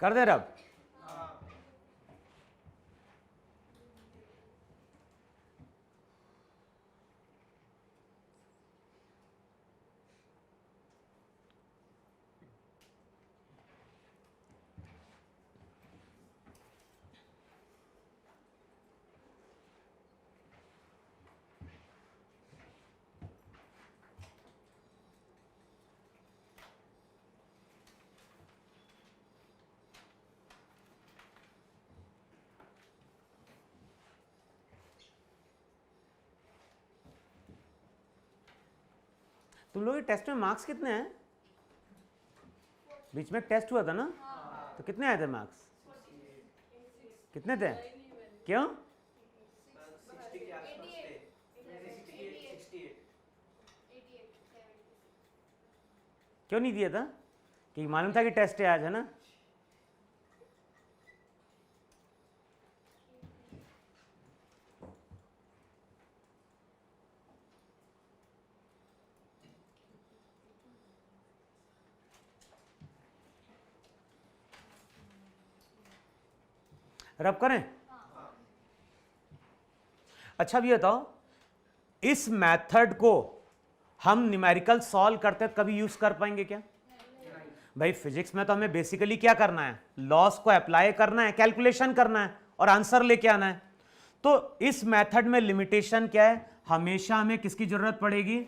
कर दे रब। तुम लोग टेस्ट में मार्क्स कितने हैं? बीच में टेस्ट हुआ था ना, तो कितने आए थे मार्क्स? कितने थे? क्यों? क्यों नहीं दिया था? कि मालूम था कि टेस्ट है आज, है ना? रब करें? अच्छा भी बताओ, इस मेथड को हम न्यूमेरिकल सॉल्व करते कभी यूज कर पाएंगे क्या? भाई फिजिक्स में तो हमें बेसिकली क्या करना है? लॉस को अप्लाई करना है, कैलकुलेशन करना है और आंसर लेके आना है। तो इस मेथड में लिमिटेशन क्या है? हमेशा हमें किसकी जरूरत पड़ेगी?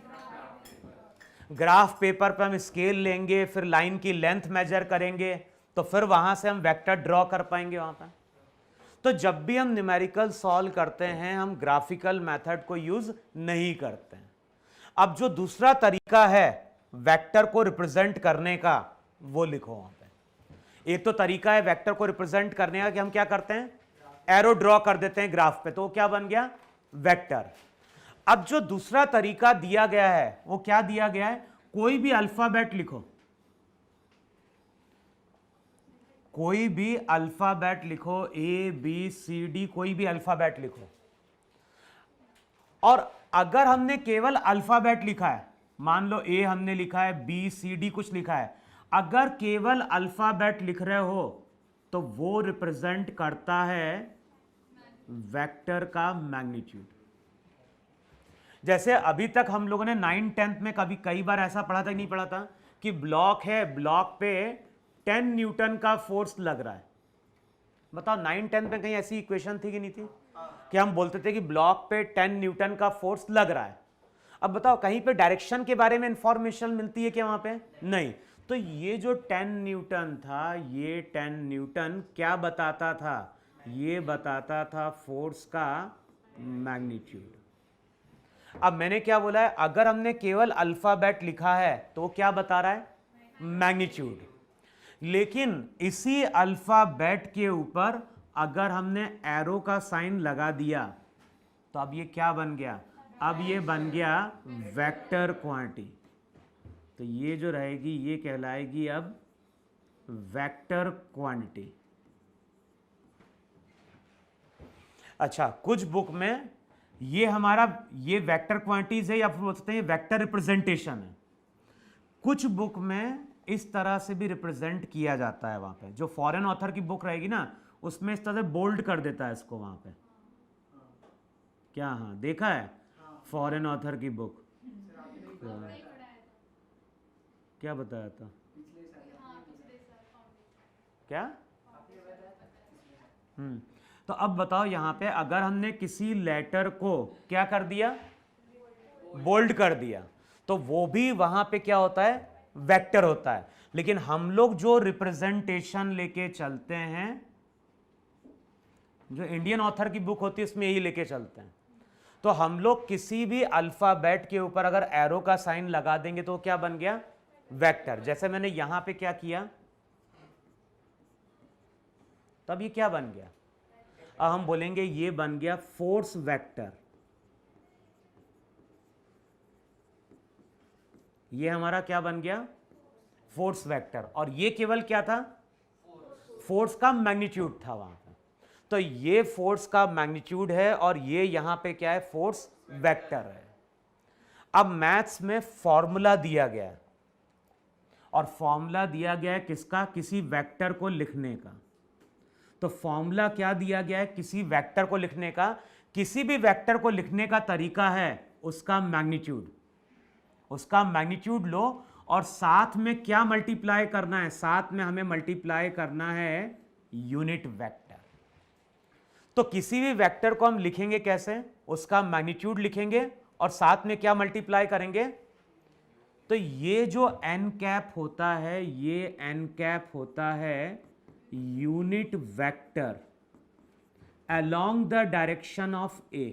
ग्राफ पेपर पे हम स्केल लेंगे, फिर लाइन की लेंथ मेजर करेंगे, तो फिर वहां से हम वेक्टर ड्रॉ कर पाएंगे वहां पर। तो जब भी हम न्यूमेरिकल सॉल्व करते हैं हम ग्राफिकल मेथड को यूज नहीं करते हैं। अब जो दूसरा तरीका है वेक्टर को रिप्रेजेंट करने का, वो लिखो वहां पे। एक तो तरीका है वेक्टर को रिप्रेजेंट करने का कि हम क्या करते हैं, एरो ड्रॉ कर देते हैं ग्राफ पे, तो वो क्या बन गया, वेक्टर। अब जो दूसरा तरीका दिया गया है वो क्या दिया गया है, कोई भी अल्फाबेट लिखो, कोई भी अल्फाबेट लिखो, ए बी सी डी, कोई भी अल्फाबेट लिखो, और अगर हमने केवल अल्फाबेट लिखा है, मान लो ए हमने लिखा है, बी सी डी कुछ लिखा है, अगर केवल अल्फाबेट लिख रहे हो तो वो रिप्रेजेंट करता है वेक्टर का मैग्नीट्यूड। जैसे अभी तक हम लोगों ने 9th-10th में कभी कई बार ऐसा पढ़ा था कि नहीं पढ़ा था, कि ब्लॉक है, ब्लॉक पे 10 न्यूटन का फोर्स लग रहा है। बताओ 9th-10th में कहीं ऐसी इक्वेशन थी कि नहीं थी, कि हम बोलते थे कि ब्लॉक पे 10 न्यूटन का फोर्स लग रहा है। अब बताओ कहीं पे डायरेक्शन के बारे में इंफॉर्मेशन मिलती है क्या वहां पे, नहीं। तो ये जो 10 न्यूटन था, ये 10 न्यूटन क्या बताता था, ये बताता था फोर्स का मैग्नीट्यूड। अब मैंने क्या बोला है, अगर हमने केवल अल्फाबेट लिखा है तो क्या बता रहा है, मैग्नीट्यूड। लेकिन इसी अल्फाबेट के ऊपर अगर हमने एरो का साइन लगा दिया तो अब ये क्या बन गया, अब ये बन गया वेक्टर क्वांटिटी। तो ये जो रहेगी ये कहलाएगी अब वेक्टर क्वांटिटी। अच्छा, कुछ बुक में ये हमारा ये वेक्टर क्वांटिटीज है, या फिर बोल सकते हैं ये वेक्टर रिप्रेजेंटेशन है। कुछ बुक में इस तरह से भी रिप्रेजेंट किया जाता है। वहां पे जो फॉरेन ऑथर की बुक रहेगी ना, उसमें इस तरह से बोल्ड कर देता है इसको वहां पे। क्या, हाँ देखा है फॉरेन ऑथर की बुक, क्या बताया था, क्या? तो अब बताओ यहां पे अगर हमने किसी लेटर को क्या कर दिया, बोल्ड कर दिया, तो वो भी वहां पे क्या होता है, वेक्टर होता है। लेकिन हम लोग जो रिप्रेजेंटेशन लेके चलते हैं, जो इंडियन ऑथर की बुक होती है उसमें यही लेके चलते हैं। तो हम लोग किसी भी अल्फाबेट के ऊपर अगर एरो का साइन लगा देंगे तो क्या बन गया, वेक्टर। जैसे मैंने यहां पे क्या किया, तब ये क्या बन गया, अब हम बोलेंगे ये बन गया फोर्स वेक्टर। ये हमारा क्या बन गया, फोर्स वेक्टर। और ये केवल क्या था, फोर्स का मैग्नीट्यूड था वहां पे। तो ये फोर्स का मैग्नीट्यूड है और ये यहां पे क्या है, फोर्स वेक्टर है। अब मैथ्स में फॉर्मूला दिया गया है, और फॉर्मूला दिया गया है किसका, किसी वेक्टर को लिखने का। तो फॉर्मूला क्या दिया गया है, किसी वेक्टर को लिखने का। किसी भी वेक्टर को लिखने का तरीका है उसका मैग्नीट्यूड, उसका मैग्नीट्यूड लो, और साथ में क्या मल्टीप्लाई करना है, साथ में हमें मल्टीप्लाई करना है यूनिट वेक्टर। तो किसी भी वेक्टर को हम लिखेंगे कैसे, उसका मैग्नीट्यूड लिखेंगे और साथ में क्या मल्टीप्लाई करेंगे। तो ये जो एन कैप होता है, ये एन कैप होता है unit vector along the direction of A।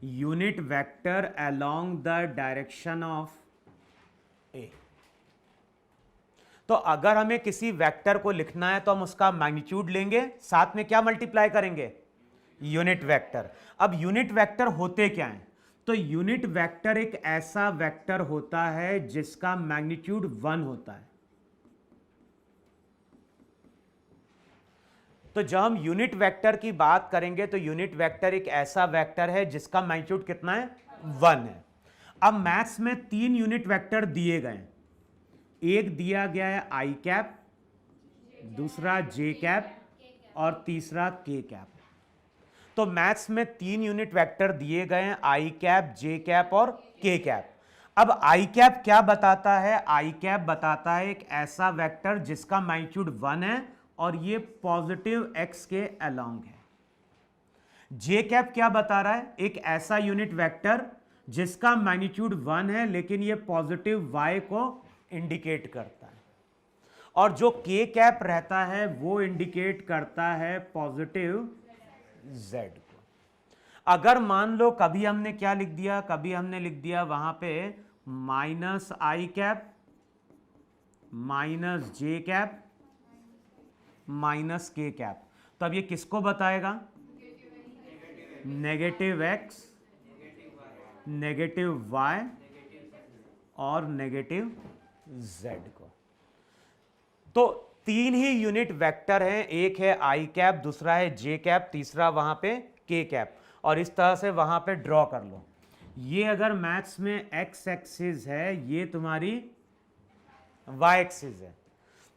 Unit vector along the direction of A। तो अगर हमें किसी वेक्टर को लिखना है तो हम उसका मैग्नीट्यूड लेंगे, साथ में क्या मल्टीप्लाई करेंगे, यूनिट वेक्टर। अब यूनिट वेक्टर होते क्या हैं, तो यूनिट वेक्टर एक ऐसा वेक्टर होता है जिसका मैग्नीट्यूड 1 होता है। तो जब हम यूनिट वेक्टर की बात करेंगे तो यूनिट वेक्टर एक ऐसा वेक्टर है जिसका मैग्नीट्यूड कितना है, 1 है। अब मैथ्स में 3 यूनिट वेक्टर दिए गए, एक दिया गया है आई कैप, दूसरा जे कैप और तीसरा के कैप। तो मैथ्स में 3 यूनिट वेक्टर दिए गए हैं, आई कैप, जे कैप और के कैप। अब आई कैप क्या बताता है, आई कैप बताता है एक ऐसा वेक्टर जिसका मैग्नीट्यूड 1 है और ये पॉजिटिव एक्स के अलोंग है। जे कैप क्या बता रहा है, एक ऐसा यूनिट वेक्टर जिसका मैग्नीट्यूड 1 है लेकिन ये पॉजिटिव वाई को इंडिकेट करता है। और जो के कैप रहता है वो इंडिकेट करता है पॉजिटिव जेड को। अगर मान लो कभी हमने क्या लिख दिया, कभी हमने लिख दिया वहां पे माइनस आई कैप माइनस जे कैप माइनस के कैप, तो अब ये किसको बताएगा? नेगेटिव एक्स, नेगेटिव वाई और नेगेटिव जेड को। तो तीन ही यूनिट वेक्टर हैं, एक है आई कैप, दूसरा है जे कैप, तीसरा वहां पे के कैप, और इस तरह से वहां पे ड्रॉ कर लो। ये अगर मैथ्स में एक्स एक्सिस है, ये तुम्हारी वाई एक्सिस है,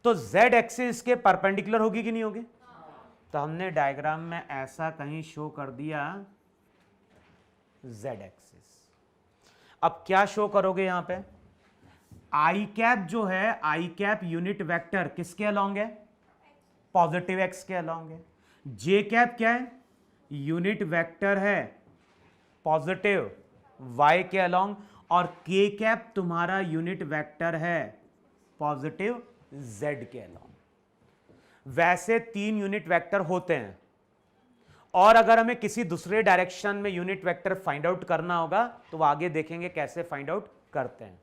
तो जेड एक्सिस के परपेंडिकुलर होगी कि नहीं होगी? तो हमने डायग्राम में ऐसा कहीं शो कर दिया जेड एक्सिस। अब क्या शो करोगे यहां पे? आई कैप जो है, आई कैप यूनिट वेक्टर किसके अलोंग है? पॉजिटिव एक्स के अलोंग है। जे कैप क्या है? यूनिट वेक्टर है पॉजिटिव वाई के अलोंग, और के कैप तुम्हारा यूनिट वेक्टर है पॉजिटिव जेड के अलोंग। वैसे तीन यूनिट वेक्टर होते हैं, और अगर हमें किसी दूसरे डायरेक्शन में यूनिट वेक्टर फाइंड आउट करना होगा तो वो आगे देखेंगे कैसे फाइंड आउट करते हैं।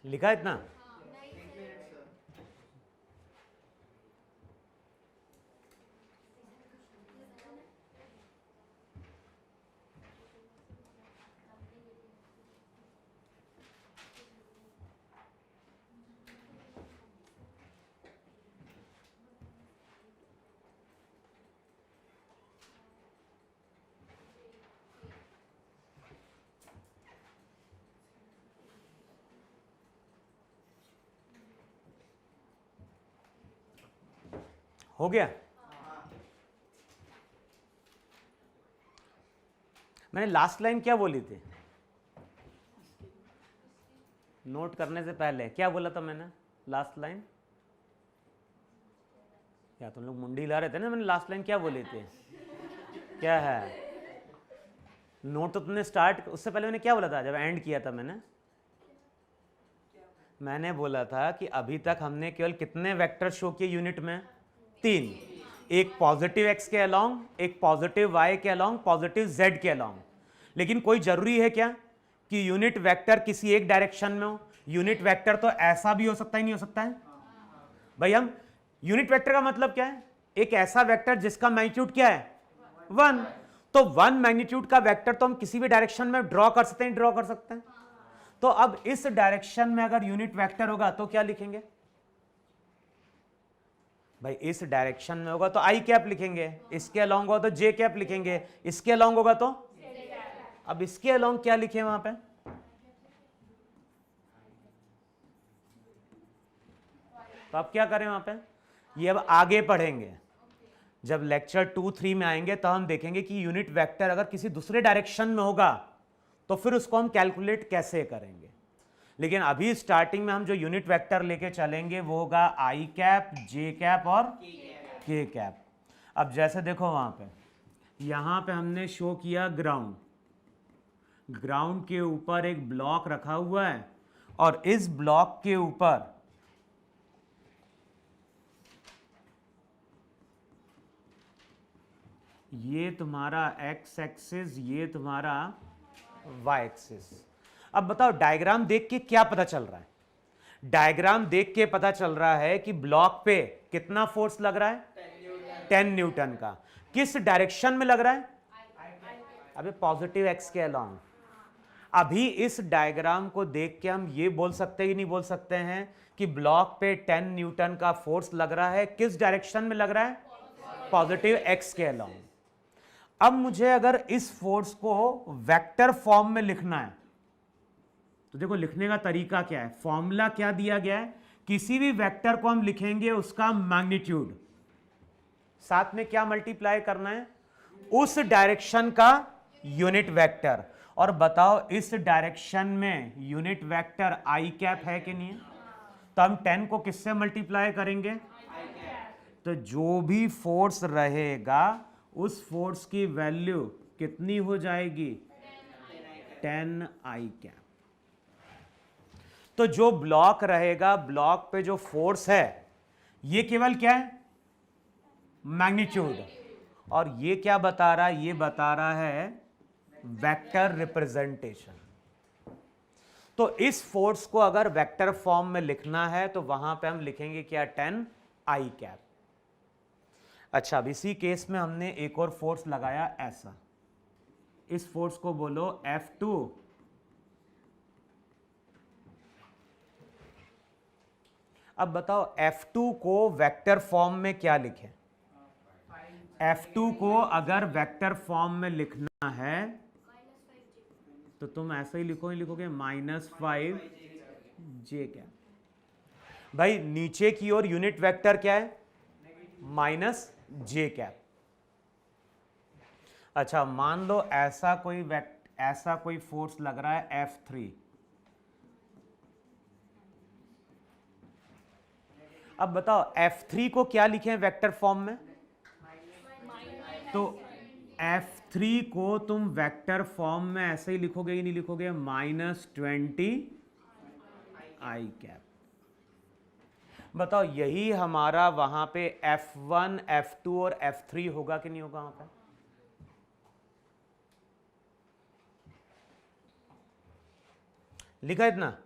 लिखा इतना? हो गया? मैंने लास्ट लाइन क्या बोली थी नोट करने से पहले? क्या बोला था मैंने लास्ट लाइन? या तुम लोग मुंडी ला रहे थे ना? मैंने लास्ट लाइन क्या बोली थी? क्या है? नोट तो तुमने स्टार्ट, उससे पहले मैंने क्या बोला था जब एंड किया था? मैंने बोला था कि अभी तक हमने केवल कितने वेक्टर शो किए यूनिट में? तीन। एक पॉजिटिव एक्स के अलोंग, एक पॉजिटिव वाई के अलोंग, पॉजिटिव जेड के अलोंग। लेकिन कोई जरूरी है क्या कि यूनिट वेक्टर किसी एक डायरेक्शन में हो? यूनिट वेक्टर तो ऐसा भी हो सकता है, नहीं हो सकता है भाई? हम यूनिट वेक्टर का मतलब क्या है? एक ऐसा वेक्टर जिसका मैग्नीट्यूड क्या है? 1। तो 1 मैग्नीट्यूड का वेक्टर तो हम किसी भी डायरेक्शन में ड्रॉ कर सकते हैं, ड्रॉ कर सकते हैं। तो अब इस डायरेक्शन में अगर यूनिट वेक्टर होगा तो क्या लिखेंगे भाई? इस डायरेक्शन में होगा तो आई कैप लिखेंगे, इसके अलोंग होगा तो जे कैप लिखेंगे, इसके अलोंग होगा तो? अब इसके अलोंग क्या लिखे वहां पे? तो आप क्या करें वहां पे? ये अब आगे पढ़ेंगे, जब लेक्चर 2-3 में आएंगे तो हम देखेंगे कि यूनिट वेक्टर अगर किसी दूसरे डायरेक्शन में होगा तो फिर उसको हम कैलकुलेट कैसे करेंगे। लेकिन अभी स्टार्टिंग में हम जो यूनिट वेक्टर लेके चलेंगे वो होगा आई कैप, जे कैप और के कैप। अब जैसे देखो वहां पे, यहां पे हमने शो किया ग्राउंड, ग्राउंड के ऊपर एक ब्लॉक रखा हुआ है, और इस ब्लॉक के ऊपर ये तुम्हारा एक्स एक्सिस, ये तुम्हारा वाई एक्सिस। अब बताओ डायग्राम देख के क्या पता चल रहा है? डायग्राम देख के पता चल रहा है कि ब्लॉक पे कितना फोर्स लग रहा है? 10 न्यूटन का। किस डायरेक्शन में लग रहा है? अबे पॉजिटिव एक्स के अलोंग। अभी इस डायग्राम को देख के हम ये बोल सकते ही नहीं बोल सकते हैं कि ब्लॉक पे 10 न्यूटन का फोर्स लग रहा है। किस डायरेक्शन में लग रहा है? पॉजिटिव एक्स के अलोंग। अब मुझे अगर इस फोर्स को वेक्टर फॉर्म में लिखना है तो देखो लिखने का तरीका क्या है, फॉर्मूला क्या दिया गया है, किसी भी वेक्टर को हम लिखेंगे उसका मैग्नीट्यूड, साथ में क्या मल्टीप्लाई करना है? उस डायरेक्शन का यूनिट वेक्टर। और बताओ इस डायरेक्शन में यूनिट वेक्टर आई कैप है कि नहीं है? तो हम 10 को किससे मल्टीप्लाई करेंगे? तो जो भी फोर्स रहेगा उस फोर्स की वैल्यू कितनी हो जाएगी? 10 आई कैप। तो जो ब्लॉक रहेगा, ब्लॉक पे जो फोर्स है ये केवल क्या है? मैग्नीट्यूड। और ये क्या बता रहा है? ये बता रहा है वेक्टर रिप्रेजेंटेशन। तो इस फोर्स को अगर वेक्टर फॉर्म में लिखना है तो वहां पे हम लिखेंगे क्या? 10 आई कैप। अच्छा, अब इसी केस में हमने एक और फोर्स लगाया ऐसा, इस फोर्स को बोलो F2। अब बताओ F2 को वेक्टर फॉर्म में क्या लिखें? F2 को अगर वेक्टर फॉर्म में लिखना है तो तुम ऐसा ही लिखोगे -5 जे कैप। भाई नीचे की ओर यूनिट वेक्टर क्या है? -j cap. अच्छा, मान लो ऐसा कोई फोर्स लग रहा है F3। अब बताओ F3 को क्या लिखें वेक्टर फॉर्म में? तो F3 को तुम वेक्टर फॉर्म में ऐसे ही लिखोगे ही नहीं लिखोगे? -20 आई कैप। बताओ यही हमारा वहां पे F1, F2 और F3 होगा कि नहीं होगा वहां पे? लिखा इतना?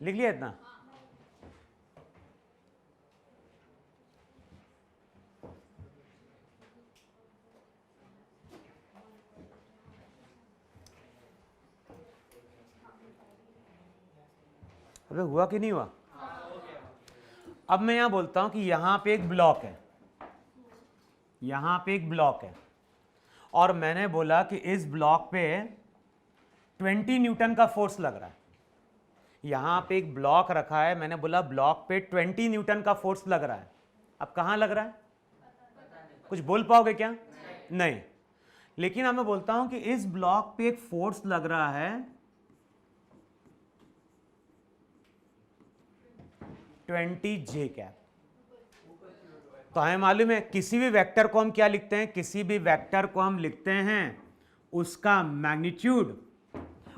लिख लिया इतना? अबे हुआ कि नहीं हुआ? अब मैं यहां बोलता हूं कि यहां पे एक ब्लॉक है, यहां पे एक ब्लॉक है, और मैंने बोला कि इस ब्लॉक पे 20 न्यूटन का फोर्स लग रहा है। यहां पे एक ब्लॉक रखा है, मैंने बोला ब्लॉक पे 20 न्यूटन का फोर्स लग रहा है। अब कहां लग रहा है? कुछ बोल पाओगे क्या? नहीं। लेकिन अब मैं बोलता हूं कि इस ब्लॉक पे एक फोर्स लग रहा है 20 जे कैप। तो हमें मालूम है किसी भी वेक्टर को हम क्या लिखते हैं? किसी भी वेक्टर को हम लिखते हैं उसका मैग्नीट्यूड,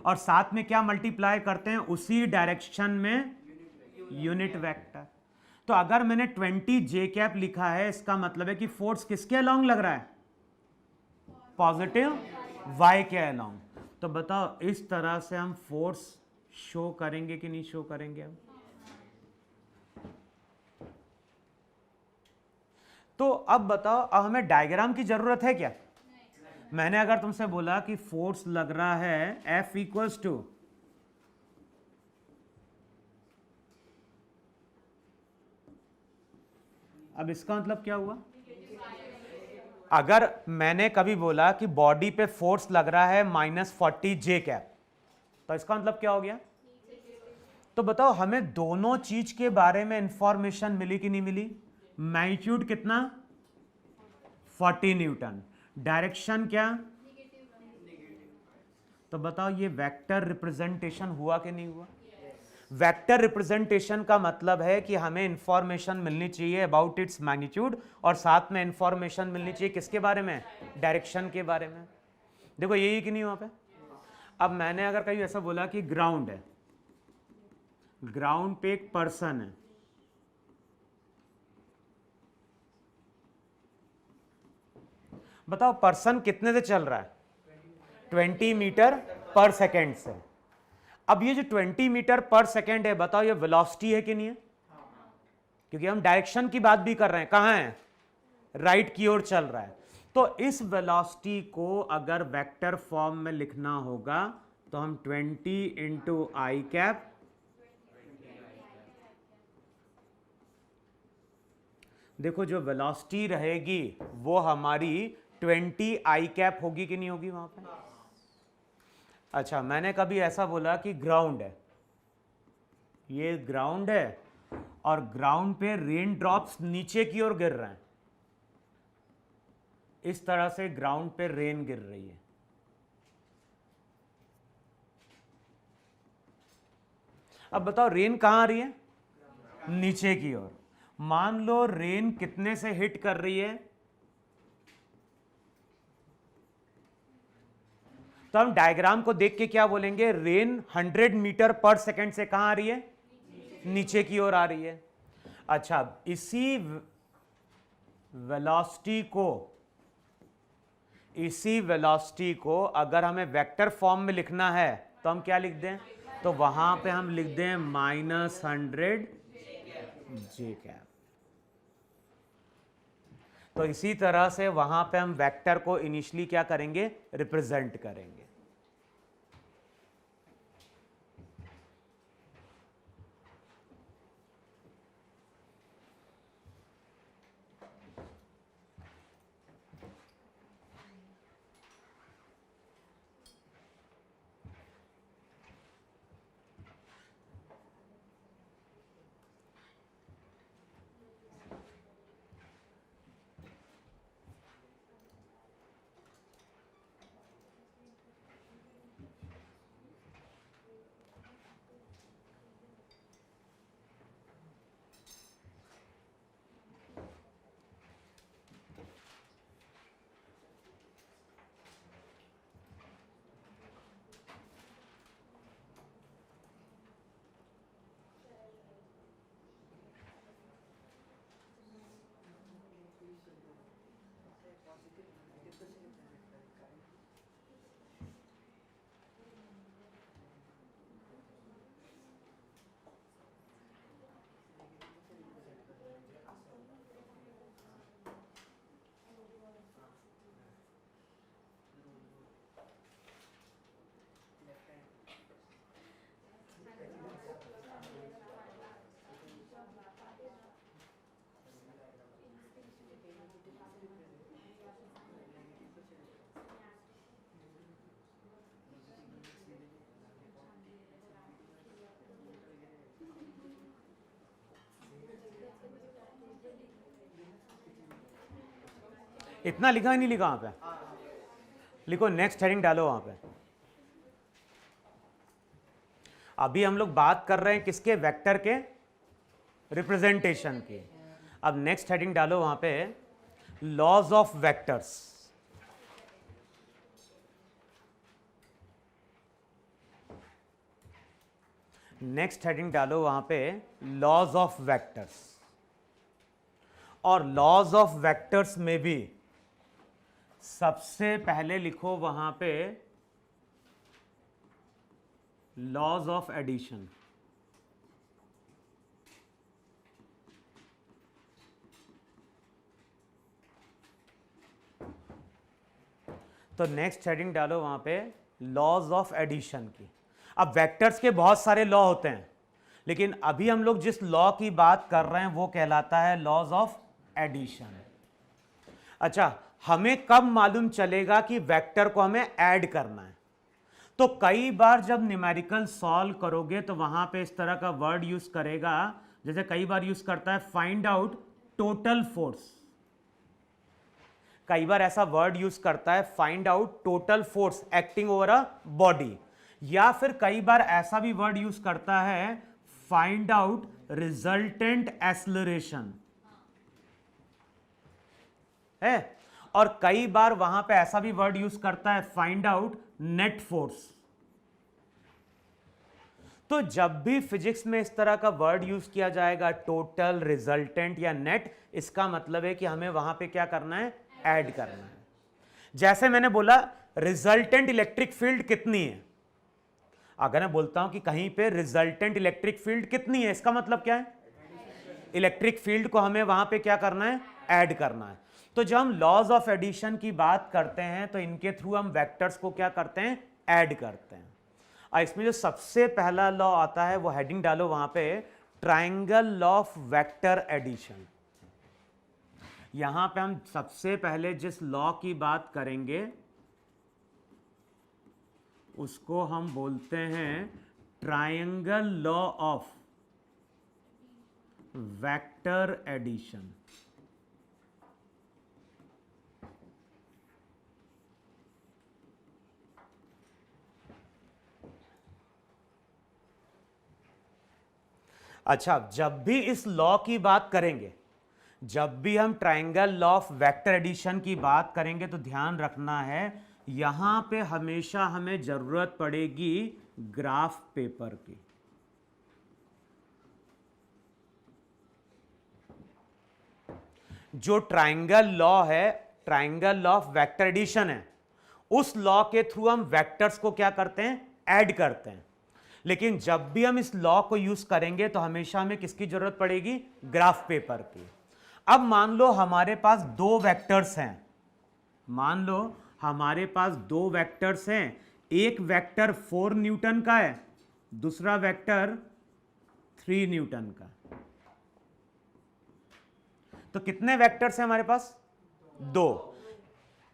और साथ में क्या मल्टीप्लाई करते हैं? उसी डायरेक्शन में यूनिट वेक्टर। तो अगर मैंने 20 जे कैप लिखा है, इसका मतलब है कि फोर्स किसके अलोंग लग रहा है? पॉजिटिव वाई के अलोंग। तो बताओ इस तरह से हम फोर्स शो करेंगे कि नहीं शो करेंगे? अब तो अब बताओ, अब हमें डायग्राम की जरूरत है क्या? मैंने अगर तुमसे बोला कि फोर्स लग रहा है F इक्वल्स टू, अब इसका मतलब क्या हुआ? अगर मैंने कभी बोला कि बॉडी पे फोर्स लग रहा है -40 जे कैप, तो इसका मतलब क्या हो गया? तो बताओ हमें दोनों चीज के बारे में इंफॉर्मेशन मिली कि नहीं मिली? मैग्नीट्यूड कितना? 40 न्यूटन। डायरेक्शन क्या? तो बताओ ये वेक्टर रिप्रेजेंटेशन हुआ कि नहीं हुआ? वेक्टर रिप्रेजेंटेशन का मतलब है कि हमें इंफॉर्मेशन मिलनी चाहिए अबाउट इट्स मैग्नीट्यूड, और साथ में इंफॉर्मेशन मिलनी चाहिए किसके बारे में? डायरेक्शन के बारे में। देखो यही कि नहीं वहां पे? अब मैंने अगर कहीं ऐसा बोला कि ग्राउंड है, ग्राउंड पे एक पर्सन है, बताओ पर्सन कितने से चल रहा है? 20 मीटर पर सेकेंड से। अब ये जो 20 मीटर पर सेकेंड है, बताओ ये वेलोसिटी है कि नहीं है? क्योंकि हम डायरेक्शन की बात भी कर रहे हैं, कहां है? राइट की ओर चल रहा है। तो इस वेलोसिटी को अगर वेक्टर फॉर्म में लिखना होगा तो हम 20 इंटू आई कैप, देखो जो वेलोसिटी रहेगी वो हमारी 20 आई कैप होगी कि नहीं होगी वहां पे? अच्छा, मैंने कभी ऐसा बोला कि ग्राउंड है, ये ग्राउंड है और ग्राउंड पे रेन ड्रॉप्स नीचे की ओर गिर रहे हैं, इस तरह से ग्राउंड पे रेन गिर रही है। अब बताओ रेन कहां आ रही है? नीचे की ओर। मान लो रेन कितने से हिट कर रही है, तो हम डायग्राम को देख के क्या बोलेंगे? रेन 100 मीटर पर सेकेंड से कहां आ रही है? नीचे की ओर आ रही है। अच्छा, इसी वेलोसिटी को अगर हमें वेक्टर फॉर्म में लिखना है तो हम क्या लिख दें? तो वहां पे हम लिख दें -100 जे कैप। तो इसी तरह से वहां पे हम वेक्टर को इनिशियली क्या करेंगे? रिप्रेजेंट करेंगे। इतना लिखा ही नहीं लिखा वहां पे? लिखो नेक्स्ट हेडिंग डालो वहां पे। अभी हम लोग बात कर रहे हैं किसके? वेक्टर के रिप्रेजेंटेशन की। अब नेक्स्ट हेडिंग डालो वहां पे, laws of vectors. Next heading डालो वहां पे, लॉज ऑफ वेक्टर्स। और लॉज ऑफ वेक्टर्स में भी सबसे पहले लिखो वहां पे लॉज ऑफ एडिशन। तो नेक्स्ट हेडिंग डालो वहां पे लॉज ऑफ एडिशन की। अब वेक्टर्स के बहुत सारे लॉ होते हैं, लेकिन अभी हम लोग जिस लॉ की बात कर रहे हैं वो कहलाता है लॉज ऑफ एडिशन। अच्छा, हमें कब मालूम चलेगा कि वेक्टर को हमें ऐड करना है? तो कई बार जब न्यूमेरिकल सॉल्व करोगे तो वहां पे इस तरह का वर्ड यूज करेगा, जैसे कई बार यूज करता है फाइंड आउट टोटल फोर्स। कई बार ऐसा वर्ड यूज करता है find out total force acting over a body, या फिर कई बार ऐसा भी वर्ड यूज करता है फाइंड आउट रिजल्टेंट एक्सेलरेशन है, और कई बार वहां पे ऐसा भी वर्ड यूज करता है फाइंड आउट नेट फोर्स। तो जब भी फिजिक्स में इस तरह का वर्ड यूज किया जाएगा टोटल, रिजल्टेंट या नेट, इसका मतलब है कि हमें वहां पे क्या करना है? ऐड करना है। जैसे मैंने बोला रिजल्टेंट इलेक्ट्रिक फील्ड कितनी है, अगर मैं बोलता हूं कि कहीं पे रिजल्टेंट इलेक्ट्रिक फील्ड कितनी है, इसका मतलब क्या है? इलेक्ट्रिक फील्ड को हमें वहां पे क्या करना है? ऐड करना है। तो जब हम लॉज ऑफ एडिशन की बात करते हैं तो इनके थ्रू हम वेक्टर्स को क्या करते हैं? ऐड करते हैं। और इसमें जो सबसे पहला लॉ आता है वो हेडिंग डालो वहां पे triangle law of vector addition. यहां पे हम सबसे पहले जिस लॉ की बात करेंगे उसको हम बोलते हैं triangle law of vector addition. अच्छा, जब भी इस लॉ की बात करेंगे, जब भी हम triangle law of vector addition की बात करेंगे तो ध्यान रखना है यहां पे हमेशा हमें जरूरत पड़ेगी ग्राफ पेपर की। जो ट्रायंगल लॉ है, triangle law of vector addition है, उस लॉ के थ्रू हम वेक्टर्स को क्या करते हैं? ऐड करते हैं। लेकिन जब भी हम इस लॉ को यूज करेंगे तो हमेशा हमें किसकी जरूरत पड़ेगी? ग्राफ पेपर की। अब मान लो हमारे पास दो वेक्टर्स हैं, मान लो हमारे पास दो वेक्टर्स हैं, एक वेक्टर 4 न्यूटन का है, दूसरा वेक्टर 3 न्यूटन का। तो कितने वेक्टर्स हैं हमारे पास? दो।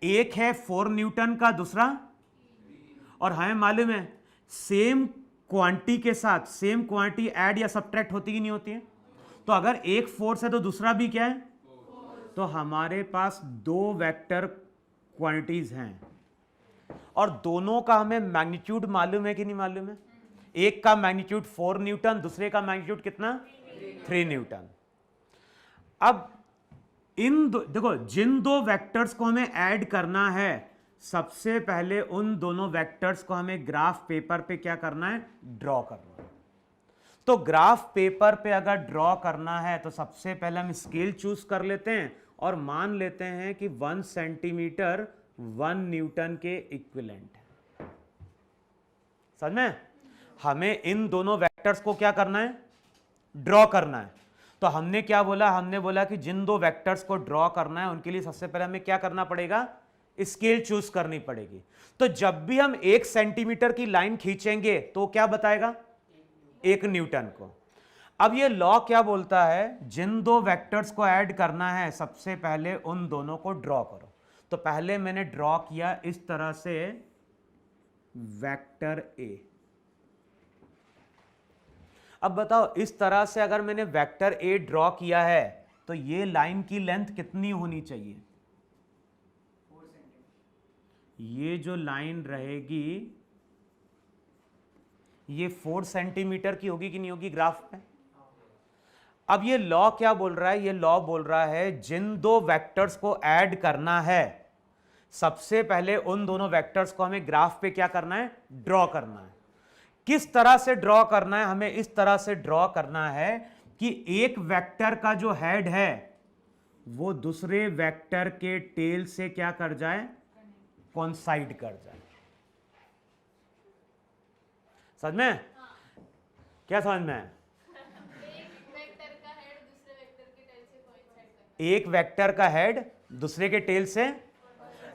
एक है 4 न्यूटन का, दूसरा, और हमें मालूम है सेम क्वांटिटी के साथ सेम क्वांटिटी ऐड या सब्ट्रैक्ट होती कि नहीं होती है? तो अगर एक फोर्स है तो दूसरा भी क्या है? तो हमारे पास दो वेक्टर क्वांटिटीज हैं और दोनों का हमें मैग्नीट्यूड मालूम है कि नहीं मालूम है? एक का मैग्नीट्यूड 4 न्यूटन, दूसरे का मैग्नीट्यूड कितना? 3 न्यूटन। अब देखो, जिन दो वेक्टर्स को हमें ऐड करना है, सबसे पहले उन दोनों वेक्टर्स को हमें ग्राफ पेपर पे क्या करना है? ड्रॉ करना है। तो ग्राफ पेपर पे अगर ड्रॉ करना है तो सबसे पहले हम स्केल चूज कर लेते हैं और मान लेते हैं कि 1 सेंटीमीटर 1 न्यूटन के इक्विवेलेंट है। समझ में? हमें इन दोनों वेक्टर्स को क्या करना है? ड्रॉ करना है। तो हमने क्या बोला? हमने बोला कि जिन दो वेक्टर्स को ड्रॉ करना है उनके लिए सबसे पहले हमें क्या करना पड़ेगा? स्केल चूज करनी पड़ेगी। तो जब भी हम 1 सेंटीमीटर की लाइन खींचेंगे तो क्या बताएगा? 1 न्यूटन को। अब ये लॉ क्या बोलता है? जिन दो वेक्टर्स को ऐड करना है सबसे पहले उन दोनों को ड्रॉ करो। तो पहले मैंने ड्रॉ किया इस तरह से वेक्टर ए। अब बताओ, इस तरह से अगर मैंने वेक्टर ए ड्रॉ किया है तो ये लाइन की लेंथ कितनी होनी चाहिए? ये जो लाइन रहेगी ये 4 सेंटीमीटर की होगी कि नहीं होगी ग्राफ पे? अब ये लॉ क्या बोल रहा है? ये लॉ बोल रहा है जिन दो वेक्टर्स को ऐड करना है सबसे पहले उन दोनों वेक्टर्स को हमें ग्राफ पे क्या करना है? ड्रॉ करना है। किस तरह से ड्रॉ करना है? हमें इस तरह से ड्रॉ करना है कि एक वेक्टर का जो हेड है वो दूसरे वेक्टर के टेल से क्या कर जाए? कोइंसाइड कर जाए। समझ में? क्या समझ में? एक वेक्टर का हेड दूसरे के टेल से,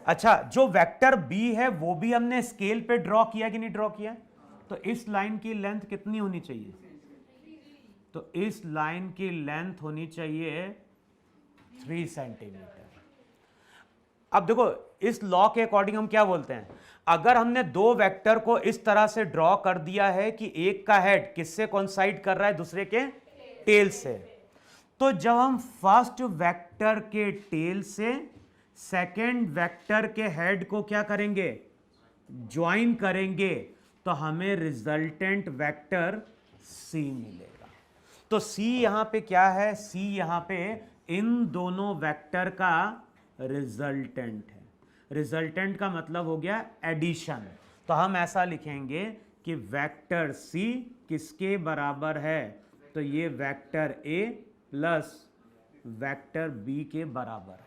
अच्छा, जो वेक्टर बी है वो भी हमने स्केल पे ड्रॉ किया कि नहीं ड्रॉ किया? तो इस लाइन की लेंथ कितनी होनी चाहिए? तो इस लाइन की लेंथ होनी चाहिए 3 सेंटीमीटर। अब देखो, इस लॉ के अकॉर्डिंग हम क्या बोलते हैं, अगर हमने दो वेक्टर को इस तरह से ड्रॉ कर दिया है कि एक का हेड किससे कोइंसाइड कर रहा है? दूसरे के टेल से, तो जब हम फर्स्ट वेक्टर के टेल से सेकेंड वेक्टर के हेड को क्या करेंगे? ज्वाइन करेंगे, तो हमें रिजल्टेंट वेक्टर सी मिलेगा। तो सी यहां पे क्या है? सी यहां पे इन दोनों वेक्टर का रिजल्टेंट है। रिजल्टेंट का मतलब हो गया एडिशन। तो हम ऐसा लिखेंगे कि वेक्टर सी किसके बराबर है? तो ये vector a plus vector b के बराबर है।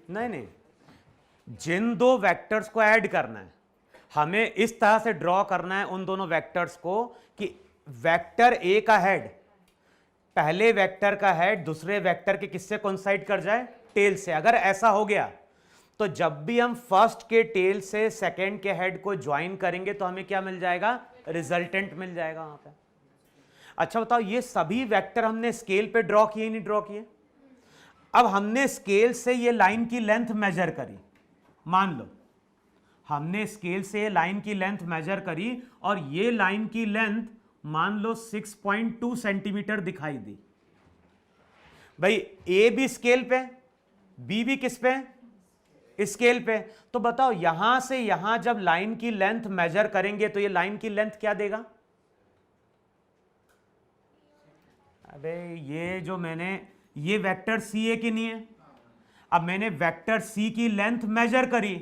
नहीं नहीं, जिन दो वेक्टर्स को ऐड करना है, हमें इस तरह से ड्रॉ करना है उन दोनों वेक्टर्स को कि वेक्टर ए का हेड पहले वेक्टर का हेड दूसरे वेक्टर के किससे कोइंसाइड कर जाए? टेल से। अगर ऐसा हो गया तो जब भी हम फर्स्ट के टेल से सेकेंड के हेड को ज्वाइन करेंगे तो हमें क्या मिल जाएगा? रिजल्टेंट मिल जाएगा वहां पे। अच्छा बताओ, ये सभी वेक्टर हमने स्केल पे ड्रॉ किए नहीं ड्रॉ किए? अब हमने स्केल से ये लाइन की लेंथ मेजर करी, मान लो हमने स्केल से लाइन की लेंथ मेजर करी और ये लाइन की लेंथ मान लो 6.2 सेंटीमीटर दिखाई दी। भाई ए भी स्केल पे, बी भी किस पे? स्केल पे। तो बताओ यहां से यहां जब लाइन की लेंथ मेजर करेंगे तो ये लाइन की लेंथ क्या देगा? अबे ये जो मैंने, ये वेक्टर सी है कि नहीं है? अब मैंने वेक्टर सी की लेंथ मेजर करी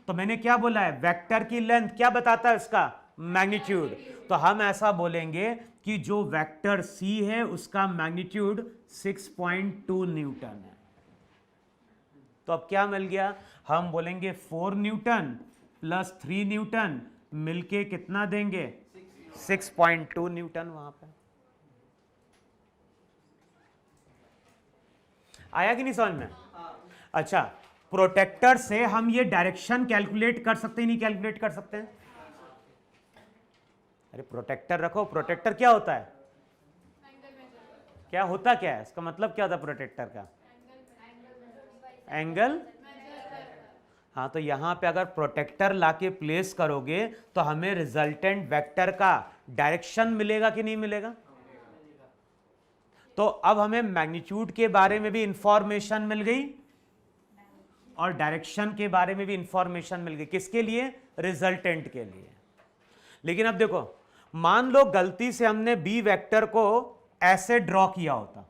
तो मैंने क्या बोला है? वेक्टर की लेंथ क्या बताता है? उसका मैग्नीट्यूड। तो हम ऐसा बोलेंगे कि जो वेक्टर सी है उसका मैग्नीट्यूड 6.2 न्यूटन है। तो अब क्या मिल गया? हम बोलेंगे 4 न्यूटन प्लस 3 न्यूटन मिलके कितना देंगे? 6.2 न्यूटन। वहां पे आया कि नहीं समझ में? अच्छा, प्रोटेक्टर से हम ये डायरेक्शन कैलकुलेट कर सकते हैं नहीं कैलकुलेट कर सकते हैं? अरे प्रोटेक्टर रखो। प्रोटेक्टर क्या होता है? क्या होता क्या है? इसका मतलब क्या होता है प्रोटेक्टर का? एंगल। हाँ, तो यहां पे अगर प्रोटेक्टर लाके प्लेस करोगे तो हमें रिजल्टेंट वेक्टर का डायरेक्शन मिलेगा कि नहीं मिलेगा? तो अब हमें मैग्नीट्यूड के बारे में भी इंफॉर्मेशन मिल गई और डायरेक्शन के बारे में भी इंफॉर्मेशन मिल गई। किसके लिए? रिजल्टेंट के लिए। लेकिन अब देखो, मान लो गलती से हमने बी वेक्टर को ऐसे ड्रॉ किया होता।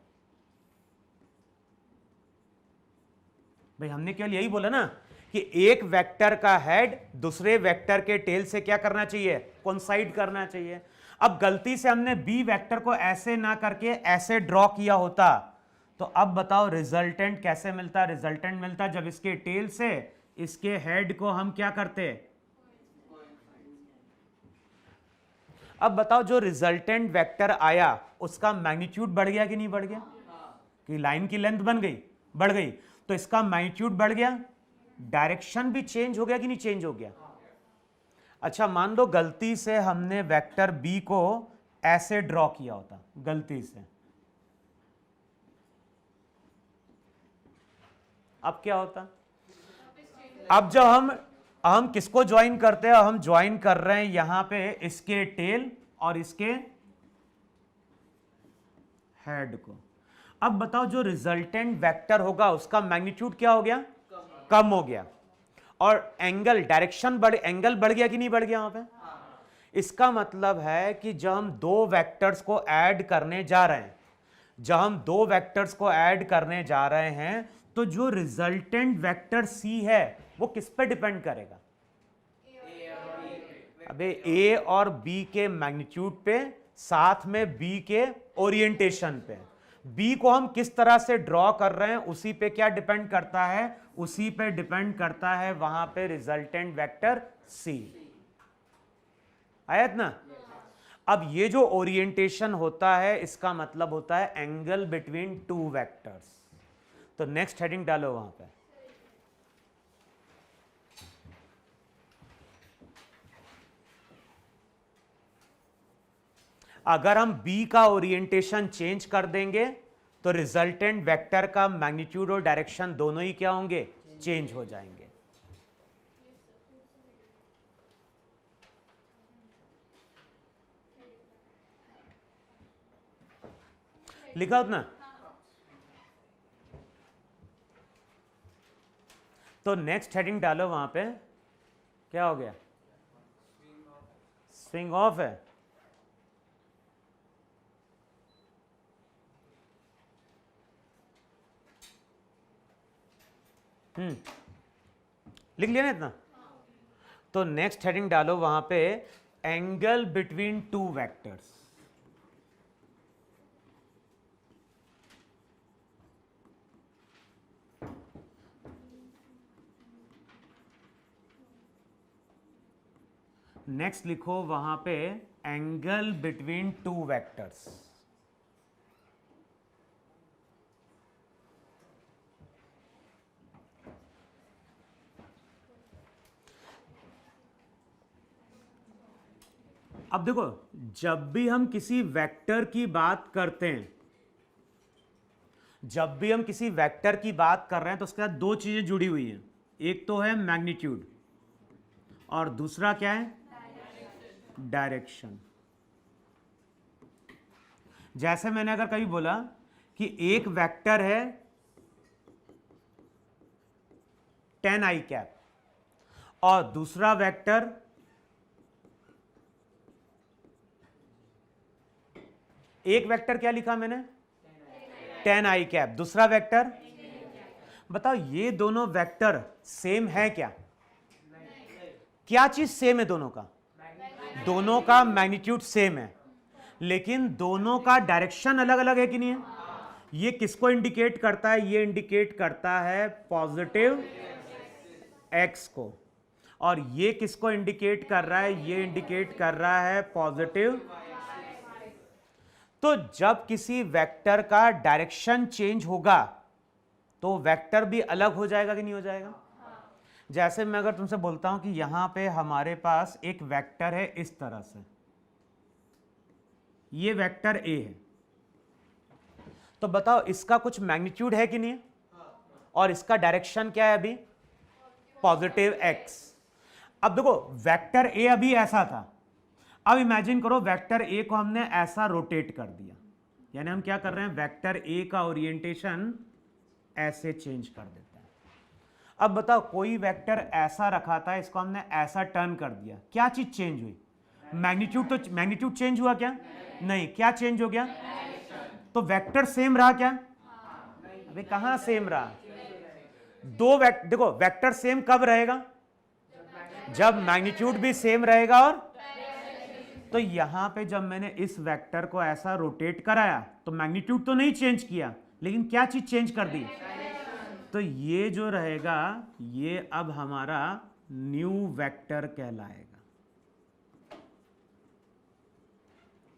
भाई हमने केवल यही बोला ना कि एक वेक्टर का हेड दूसरे वेक्टर के टेल से क्या करना चाहिए? कोइंसाइड करना चाहिए। अब गलती से हमने बी वेक्टर को ऐसे ना करके ऐसे ड्रॉ किया होता, तो अब बताओ रिजल्टेंट कैसे मिलता? रिजल्टेंट मिलता जब इसके टेल से इसके हेड को हम क्या करते? अब बताओ जो रिजल्टेंट वेक्टर आया उसका मैग्नीट्यूड बढ़ गया कि नहीं बढ़ गया? कि लाइन की लेंथ बन गई, बढ़ गई, तो इसका मैग्नीट्यूड बढ़ गया, डायरेक्शन भी चेंज हो गया कि नहीं चेंज हो गया? अच्छा, मान लो गलती से हमने वेक्टर बी को ऐसे ड्रॉ किया होता, गलती से। अब क्या होता, अब जब हम किसको ज्वाइन करते हैं, हम ज्वाइन कर रहे हैं यहां पे इसके टेल और इसके हेड को। अब बताओ जो रिजल्टेंट वेक्टर होगा उसका मैग्नीट्यूड क्या हो गया, कम हो गया, और एंगल डायरेक्शन एंगल बढ़ गया कि नहीं बढ़ गया वहां पे। इसका मतलब है कि जब हम दो वेक्टर्स को ऐड करने जा रहे हैं, तो जो रिजल्टेंट वेक्टर सी है वो किस पे डिपेंड करेगा, अबे ए और बी के मैग्नीट्यूड पे, साथ में बी के ओरिएंटेशन पे। बी को हम किस तरह से ड्रॉ कर रहे हैं उसी पे क्या डिपेंड करता है, उसी पे डिपेंड करता है वहां पे रिजल्टेंट वेक्टर सी। आया ना। अब ये जो ओरिएंटेशन होता है इसका मतलब होता है एंगल बिटवीन टू वेक्टर्स। तो नेक्स्ट हेडिंग डालो वहां पे, अगर हम B का ओरिएंटेशन चेंज कर देंगे तो रिजल्टेंट वेक्टर का मैग्नीट्यूड और डायरेक्शन दोनों ही क्या होंगे, चेंज हो जाएंगे। लिखा उतना। तो नेक्स्ट हेडिंग डालो वहां पे, क्या हो गया, स्विंग ऑफ है। लिख लिया ना इतना। तो नेक्स्ट हेडिंग डालो वहां पे, angle between two vectors. Next लिखो वहां पे, एंगल बिटवीन टू वेक्टर्स। अब देखो, जब भी हम किसी वेक्टर की बात करते हैं, जब भी हम किसी वेक्टर की बात कर रहे हैं तो उसके साथ दो चीजें जुड़ी हुई हैं। एक तो है मैग्नीट्यूड और दूसरा क्या है, डायरेक्शन। जैसे मैंने अगर कभी बोला कि एक वेक्टर है 10 i कैप और दूसरा वेक्टर एक वेक्टर क्या लिखा मैंने, 10 i कैप, दूसरा वेक्टर, बताओ ये दोनों वेक्टर सेम है क्या, क्या चीज सेम है दोनों का, दोनों का मैग्नीट्यूड सेम है, लेकिन दोनों का डायरेक्शन अलग अलग है कि नहीं है। ये किसको इंडिकेट करता है, ये इंडिकेट करता है पॉजिटिव एक्स को, और ये किसको इंडिकेट कर रहा है, ये इंडिकेट कर रहा है पॉजिटिव। तो जब किसी वेक्टर का डायरेक्शन चेंज होगा तो वेक्टर भी अलग हो जाएगा कि नहीं हो जाएगा। जैसे मैं अगर तुमसे बोलता हूं कि यहां पे हमारे पास एक वेक्टर है इस तरह से, ये वेक्टर ए है, तो बताओ इसका कुछ मैग्नीट्यूड है कि नहीं है, और इसका डायरेक्शन क्या है अभी, पॉजिटिव एक्स। अब देखो वेक्टर ए अभी ऐसा था, अब इमेजिन करो वेक्टर ए को हमने ऐसा रोटेट कर दिया, यानी हम क्या कर रहे हैं, वेक्टर ए का ओरिएंटेशन ऐसे चेंज कर देते हैं। अब बताओ कोई वेक्टर ऐसा रखा था, इसको हमने ऐसा टर्न कर दिया, क्या चीज चेंज हुई, मैग्नीट्यूड। तो मैग्नीट्यूड चेंज हुआ क्या, नहीं, क्या चेंज हो गया, तो वेक्टर सेम रहा क्या, अबे कहां सेम रहा, देखो वेक्टर सेम कब रहेगा, जब मैग्नीट्यूड भी सेम रहेगा। और तो यहां पे जब मैंने इस वेक्टर को ऐसा रोटेट कराया तो मैग्नीट्यूड तो नहीं चेंज किया, लेकिन क्या चीज चेंज कर दी, तो ये जो रहेगा ये अब हमारा न्यू वेक्टर कहलाएगा।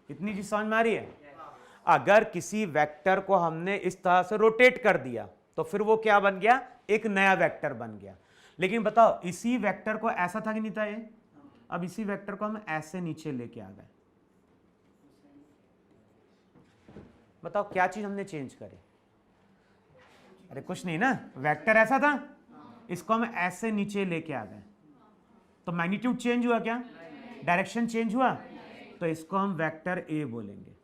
इतनी चीज समझ में आ रही है। अगर किसी वेक्टर को हमने इस तरह से रोटेट कर दिया तो फिर वो क्या बन गया, एक नया वेक्टर बन गया। लेकिन बताओ इसी वेक्टर को ऐसा था कि नहीं था ये, अब इसी वेक्टर को हम ऐसे नीचे लेके आ गए, बताओ क्या चीज हमने चेंज करी, अरे कुछ नहीं ना, वेक्टर ऐसा था, इसको हम ऐसे नीचे लेके आ गए तो मैग्नीट्यूड चेंज हुआ क्या, डायरेक्शन चेंज हुआ, तो इसको हम वेक्टर ए बोलेंगे,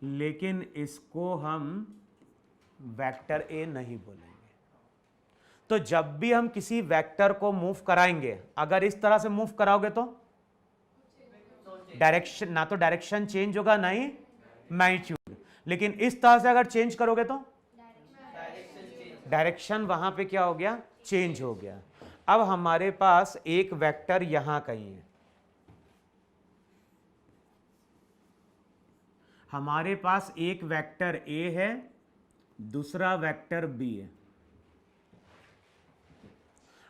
लेकिन इसको हम वेक्टर ए नहीं बोलेंगे। तो जब भी हम किसी वेक्टर को मूव कराएंगे, अगर इस तरह से मूव कराओगे तो डायरेक्शन, ना तो डायरेक्शन चेंज होगा ना ही मैग्नीट्यूड, लेकिन इस तरह से अगर चेंज करोगे तो डायरेक्शन वहां पे क्या हो गया, चेंज हो गया। अब हमारे पास एक वेक्टर यहां कहीं है, हमारे पास एक वेक्टर ए है, दूसरा वेक्टर बी है।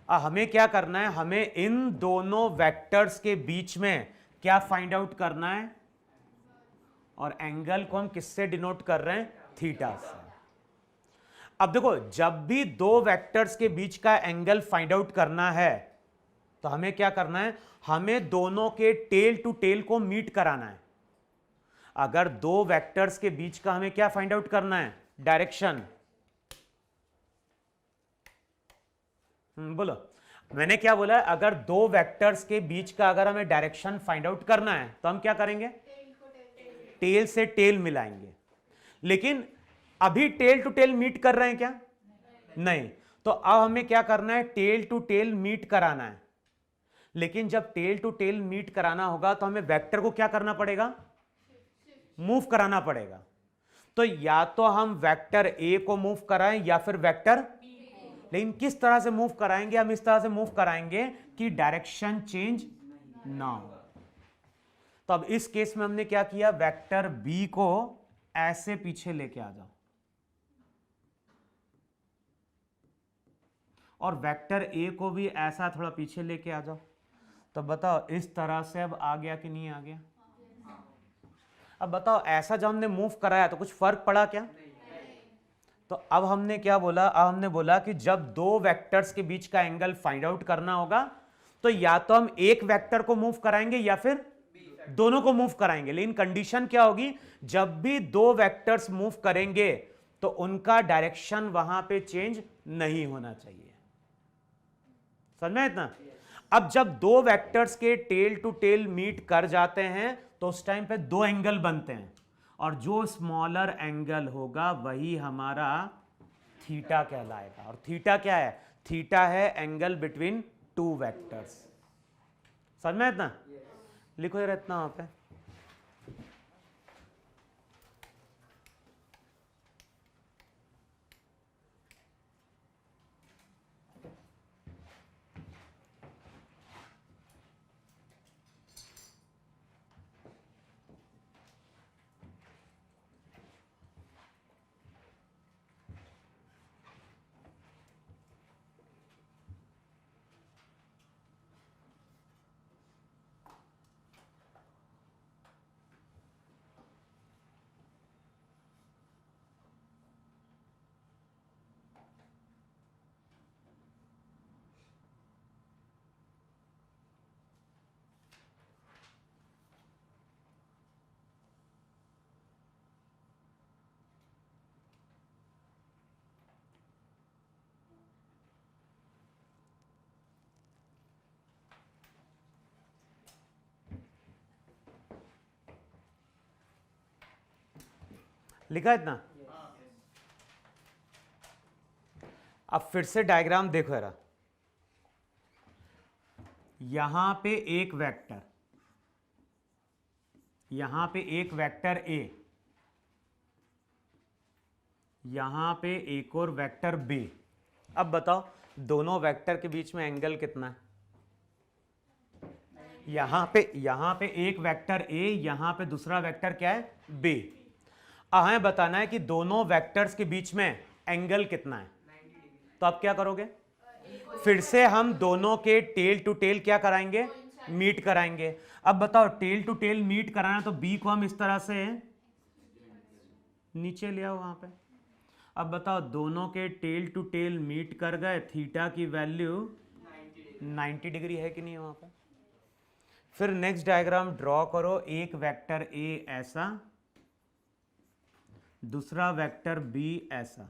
हमें क्या करना है, हमें इन दोनों वेक्टर्स के बीच में क्या फाइंड आउट करना है, और एंगल को हम किससे डिनोट कर रहे हैं, थीटा से। अब देखो, जब भी दो वेक्टर्स के बीच का एंगल फाइंड आउट करना है तो हमें क्या करना है, हमें दोनों के टेल टू टेल को मीट कराना है। अगर दो वेक्टर्स के बीच का हमें क्या फाइंड आउट करना है, डायरेक्शन। बोलो, मैंने क्या बोला, अगर दो वेक्टर्स के बीच का अगर हमें डायरेक्शन फाइंड आउट करना है तो हम क्या करेंगे, टेल से टेल मिलाएंगे। लेकिन अभी टेल टू टेल मीट कर रहे हैं क्या, नहीं, तो अब हमें क्या करना है, टेल टू टेल मीट कराना है। लेकिन जब टेल टू टेल मीट कराना होगा तो हमें वेक्टर को क्या करना पड़ेगा, मूव कराना पड़ेगा। तो या तो हम वेक्टर ए को मूव कराएं या फिर वेक्टर, लेकिन किस तरह से मूव कराएंगे, हम इस तरह से मूव कराएंगे कि डायरेक्शन चेंज ना हो। तो अब इस केस में हमने क्या किया, वेक्टर बी को ऐसे पीछे लेके आ जाओ और वेक्टर ए को भी ऐसा थोड़ा पीछे लेके आ जाओ। तो बताओ इस तरह से अब आ गया कि नहीं आ गया। अब बताओ, ऐसा जब हमने मूव कराया तो कुछ फर्क पड़ा क्या, तो अब हमने क्या बोला, अब हमने बोला कि जब दो वेक्टर्स के बीच का एंगल फाइंड आउट करना होगा तो या तो हम एक वेक्टर को मूव कराएंगे या फिर दोनों को मूव कराएंगे। लेकिन कंडीशन क्या होगी, जब भी दो वेक्टर्स मूव करेंगे तो उनका डायरेक्शन वहां पे चेंज नहीं होना चाहिए। समझ में इतना। अब जब दो वेक्टर्स के टेल टू टेल मीट कर जाते हैं तो उस टाइम पे दो एंगल बनते हैं, और जो स्मॉलर एंगल होगा वही हमारा थीटा कहलाएगा। और थीटा क्या है, थीटा है एंगल बिटवीन टू वेक्टर्स। समझ में इतना, लिखो जरा इतना वहां पे। लिखा इतना। अब फिर से डायग्राम देखो जरा, यहां पे एक वेक्टर, यहां पे एक वेक्टर ए, यहां पे एक और वेक्टर बी। अब बताओ दोनों वेक्टर के बीच में एंगल कितना है, यहां पे एक वेक्टर ए, यहां पे दूसरा वेक्टर क्या है, बी। हमें बताना है कि दोनों वेक्टर्स के बीच में एंगल कितना है। तो आप क्या करोगे, फिर से हम दोनों के टेल टू टेल क्या कराएंगे, मीट कराएंगे। अब बताओ टेल टू टेल मीट कराना, तो बी को हम इस तरह से नीचे ले आओ वहां पे। अब बताओ दोनों के टेल टू टेल मीट कर गए, थीटा की वैल्यू 90 डिग्री है कि नहीं वहां पे। फिर नेक्स्ट डायग्राम ड्रॉ करो, एक वेक्टर ए ऐसा, दूसरा वेक्टर बी ऐसा।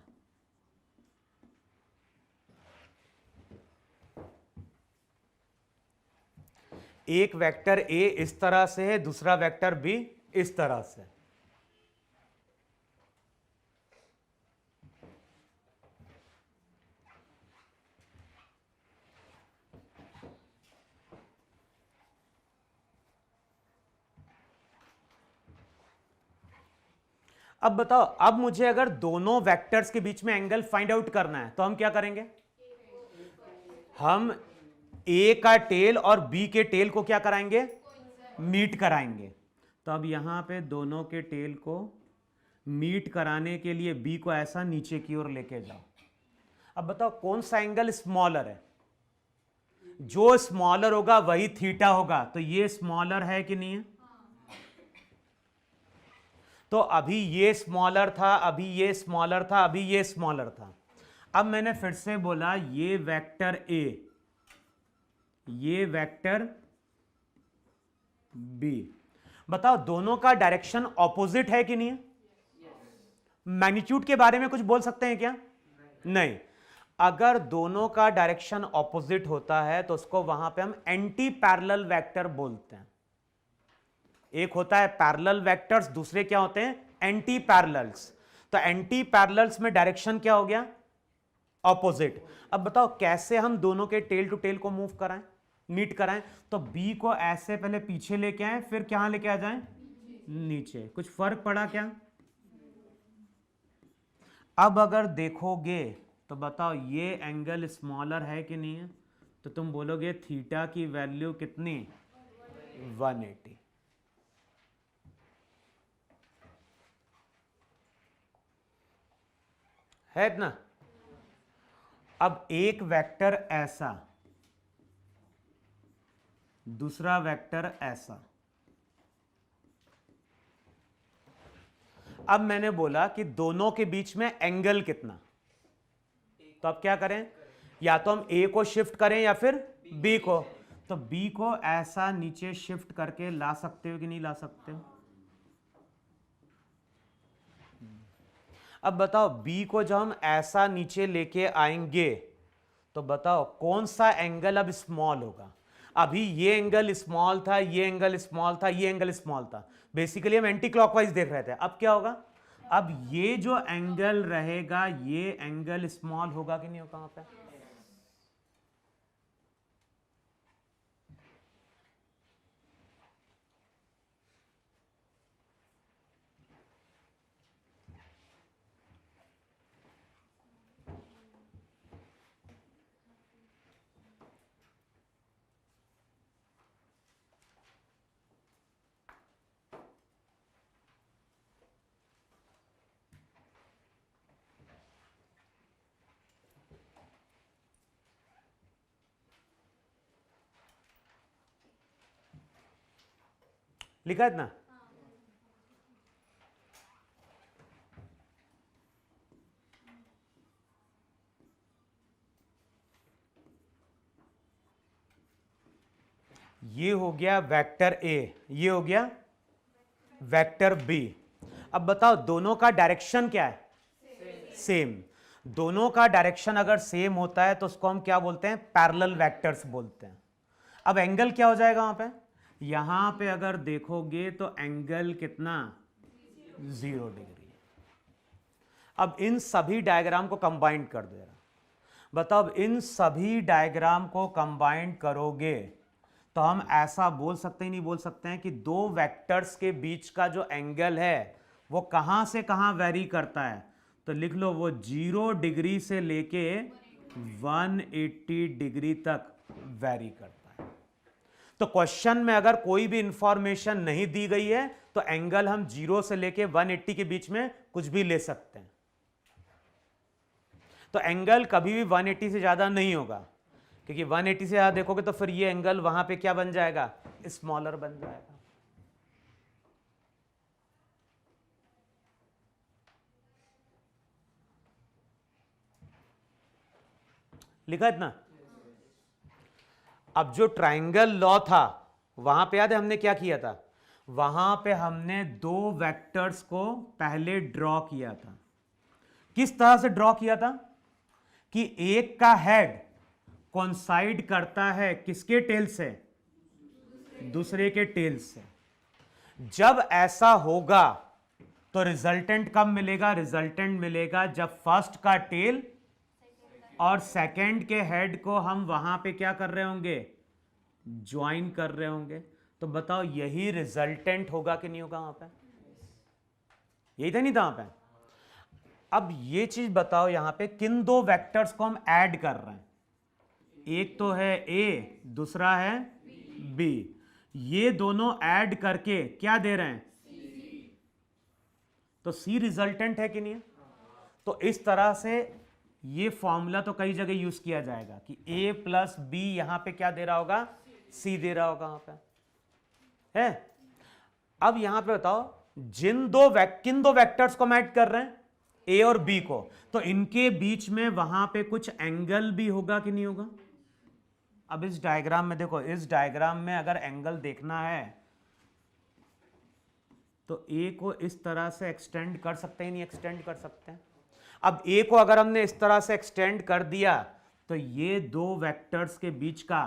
एक वेक्टर ए इस तरह से है, दूसरा वेक्टर बी इस तरह से। अब बताओ, अब मुझे अगर दोनों वेक्टर्स के बीच में एंगल फाइंड आउट करना है तो हम क्या करेंगे? हम ए का टेल और बी के टेल को क्या कराएंगे? मीट कराएंगे। तो अब यहां पे दोनों के टेल को मीट कराने के लिए बी को ऐसा नीचे की ओर लेके जाओ। अब बताओ कौन सा एंगल स्मॉलर है? जो स्मॉलर होगा वही थीटा होगा। तो ये स्मॉलर है कि नहीं है? तो अभी ये स्मॉलर था, अभी ये स्मॉलर था, अभी ये स्मॉलर था। अब मैंने फिर से बोला ये वेक्टर ए, ये वेक्टर बी। बताओ दोनों का डायरेक्शन ऑपोजिट है कि नहीं है? मैग्नीट्यूड के बारे में कुछ बोल सकते हैं क्या? नहीं। अगर दोनों का डायरेक्शन ऑपोजिट होता है तो उसको वहां पे हम एंटी पैरेलल वेक्टर बोलते हैं। एक होता है पैरेलल वेक्टर्स, दूसरे क्या होते हैं? Anti parallels. तो एंटी पैरेलल्स में डायरेक्शन क्या हो गया? ऑपोजिट। अब बताओ कैसे हम दोनों के टेल टू टेल को मूव कराएं, मीट कराएं? तो बी को ऐसे पहले पीछे लेके आए, फिर क्या लेके आ जाएं? नीचे। कुछ फर्क पड़ा क्या? अब अगर देखोगे तो बताओ ये एंगल स्मॉलर है कि नहीं है? तो तुम बोलोगे थीटा की वैल्यू कितनी? 180। है ना? अब एक वेक्टर ऐसा, दूसरा वेक्टर ऐसा। अब मैंने बोला कि दोनों के बीच में एंगल कितना। तो अब क्या करें? या तो हम ए को शिफ्ट करें या फिर बी को। तो बी को ऐसा नीचे शिफ्ट करके ला सकते हो कि नहीं ला सकते हो? अब बताओ बी को जब हम ऐसा नीचे लेके आएंगे तो बताओ कौन सा एंगल अब स्मॉल होगा? अभी ये एंगल स्मॉल था, ये एंगल स्मॉल था, ये एंगल स्मॉल था। बेसिकली हम एंटी क्लॉकवाइज देख रहे थे। अब क्या होगा? अब ये जो एंगल रहेगा ये एंगल स्मॉल होगा कि नहीं होगा? वहां पे लिखा है ना? ये हो गया वेक्टर ए, ये हो गया वेक्टर बी। अब बताओ दोनों का डायरेक्शन क्या है? सेम। दोनों का डायरेक्शन अगर सेम होता है तो उसको हम क्या बोलते हैं? पैरेलल वेक्टर्स बोलते हैं। अब एंगल क्या हो जाएगा वहां पे? यहां पे अगर देखोगे तो एंगल कितना? 0 डिग्री। अब इन सभी डायग्राम को कंबाइन कर दो। बताओ अब इन सभी डायग्राम को कंबाइन करोगे तो हम ऐसा बोल सकते ही नहीं बोल सकते हैं कि दो वेक्टर्स के बीच का जो एंगल है वो कहां से कहां वेरी करता है? तो लिख लो वो 0 डिग्री से लेके 180 डिग्री तक वेरी करता है। तो क्वेश्चन में अगर कोई भी इंफॉर्मेशन नहीं दी गई है तो एंगल हम 0 से लेके 180 के बीच में कुछ भी ले सकते हैं। तो एंगल कभी भी 180 से ज्यादा नहीं होगा, क्योंकि 180 से ज्यादा देखोगे तो फिर ये एंगल वहां पे क्या बन जाएगा? स्मॉलर बन जाएगा। लिखा है इतना? अब जो ट्राइंगल लॉ था वहां पे याद है हमने क्या किया था? वहां पे हमने दो वेक्टर्स को पहले ड्रॉ किया था। किस तरह से ड्रॉ किया था? कि एक का हेड कोइंसाइड करता है किसके टेल से? दूसरे के टेल से। जब ऐसा होगा तो रिजल्टेंट कब मिलेगा? रिजल्टेंट मिलेगा जब फर्स्ट का टेल और सेकंड के हेड को हम वहां पे क्या कर रहे होंगे? ज्वाइन कर रहे होंगे। तो बताओ यही रिजल्टेंट होगा कि नहीं होगा? वहां पे यही था, नहीं था वहां पे? अब ये चीज बताओ, यहां पे किन दो वेक्टर्स को हम ऐड कर रहे हैं? एक तो है ए, दूसरा है बी। ये दोनों ऐड करके क्या दे रहे हैं? तो सी रिजल्टेंट है कि नहीं है? तो इस तरह से ये फॉर्मूला तो कई जगह यूज किया जाएगा कि ए प्लस बी यहां पे क्या दे रहा होगा? सी दे रहा होगा वहां पे है। अब यहां पे बताओ किन दो वेक्टर्स को हम ऐड कर रहे हैं? ए और बी को। तो इनके बीच में वहां पे कुछ एंगल भी होगा कि नहीं होगा? अब इस डायग्राम में देखो, इस डायग्राम में अगर एंगल देखना है तो ए को इस तरह से एक्सटेंड कर सकते हैं, नहीं एक्सटेंड कर सकते हैं? अब ए को अगर हमने इस तरह से एक्सटेंड कर दिया तो ये दो वेक्टर्स के बीच का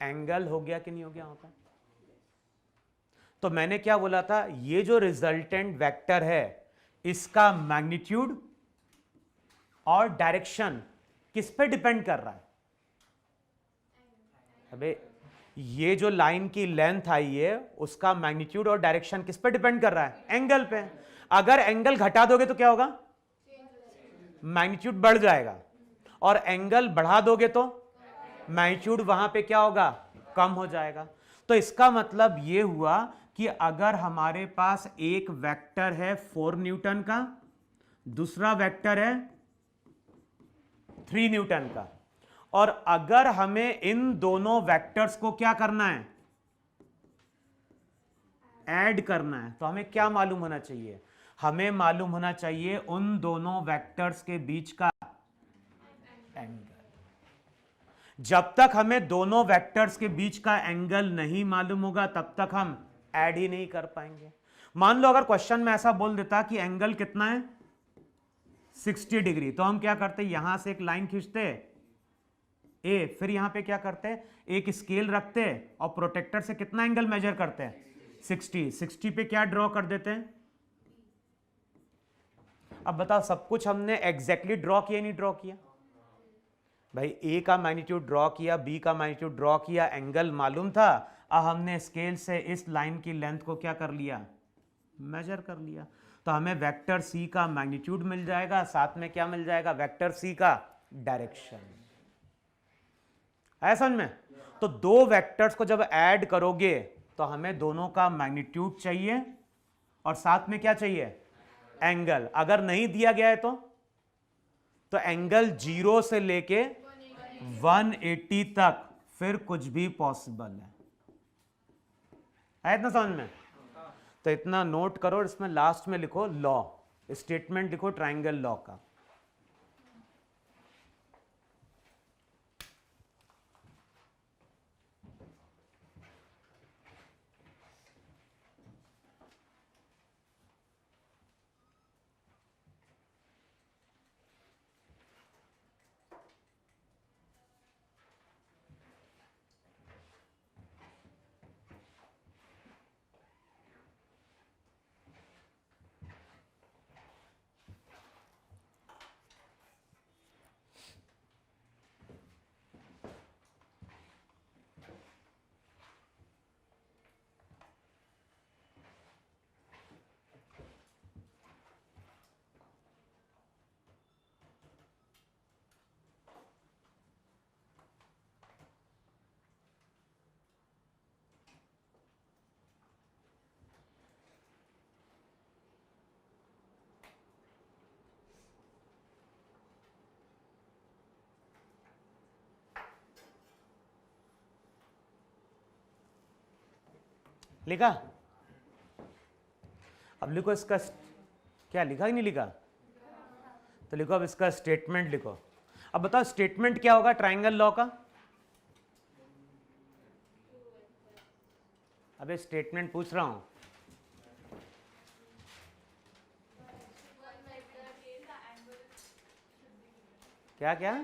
एंगल हो गया कि नहीं हो गया वहां पर? तो मैंने क्या बोला था? ये जो रिजल्टेंट वेक्टर है इसका मैग्नीट्यूड और डायरेक्शन किस पे डिपेंड कर रहा है? अबे ये जो लाइन की लेंथ आई है उसका मैग्नीट्यूड और डायरेक्शन किस पे डिपेंड कर रहा है? एंगल पे। अगर एंगल घटा दोगे तो क्या होगा? मैग्नीट्यूड बढ़ जाएगा। और एंगल बढ़ा दोगे तो मैग्नीट्यूड वहां पे क्या होगा? कम हो जाएगा। तो इसका मतलब यह हुआ कि अगर हमारे पास एक वेक्टर है 4 न्यूटन का, दूसरा वेक्टर है 3 न्यूटन का, और अगर हमें इन दोनों वेक्टर्स को क्या करना है? ऐड करना है, तो हमें क्या मालूम होना चाहिए? हमें मालूम होना चाहिए उन दोनों वेक्टर्स के बीच का एंगल। जब तक हमें दोनों वेक्टर्स के बीच का एंगल नहीं मालूम होगा तब तक हम ऐड ही नहीं कर पाएंगे। मान लो अगर क्वेश्चन में ऐसा बोल देता कि एंगल कितना है? 60 डिग्री, तो हम क्या करते? यहां से एक लाइन खींचते ए, फिर यहां पे क्या करते? एक स्केल रखते और प्रोटेक्टर से कितना एंगल मेजर करते हैं? 60 पे क्या ड्रॉ कर देते हैं? अब बताओ, सब कुछ हमने एग्जैक्टली ड्रॉ किया नहीं ड्रॉ किया? भाई ए का मैग्नीट्यूड ड्रॉ किया, बी का मैग्नीट्यूड ड्रॉ किया, एंगल मालूम था, अब हमने स्केल से इस लाइन की लेंथ को क्या कर लिया? मेजर कर लिया। तो हमें वेक्टर सी का मैग्नीट्यूड मिल जाएगा, साथ में क्या मिल जाएगा? वेक्टर सी का डायरेक्शन। है समझ में? तो दो वेक्टर्स को जब ऐड करोगे तो हमें दोनों का मैग्नीट्यूड चाहिए और साथ में क्या चाहिए? एंगल। अगर नहीं दिया गया है तो एंगल 0 से लेके 180 तक फिर कुछ भी पॉसिबल है इतना समझ में? तो इतना नोट करो और इसमें लास्ट में लिखो लॉ, स्टेटमेंट लिखो ट्रायंगल लॉ का। लिखा? अब लिखो इसका, क्या लिखा कि नहीं लिखा? तो लिखो अब इसका स्टेटमेंट लिखो। अब बताओ स्टेटमेंट क्या होगा ट्रायंगल लॉ का? अबे स्टेटमेंट पूछ रहा हूं। क्या क्या?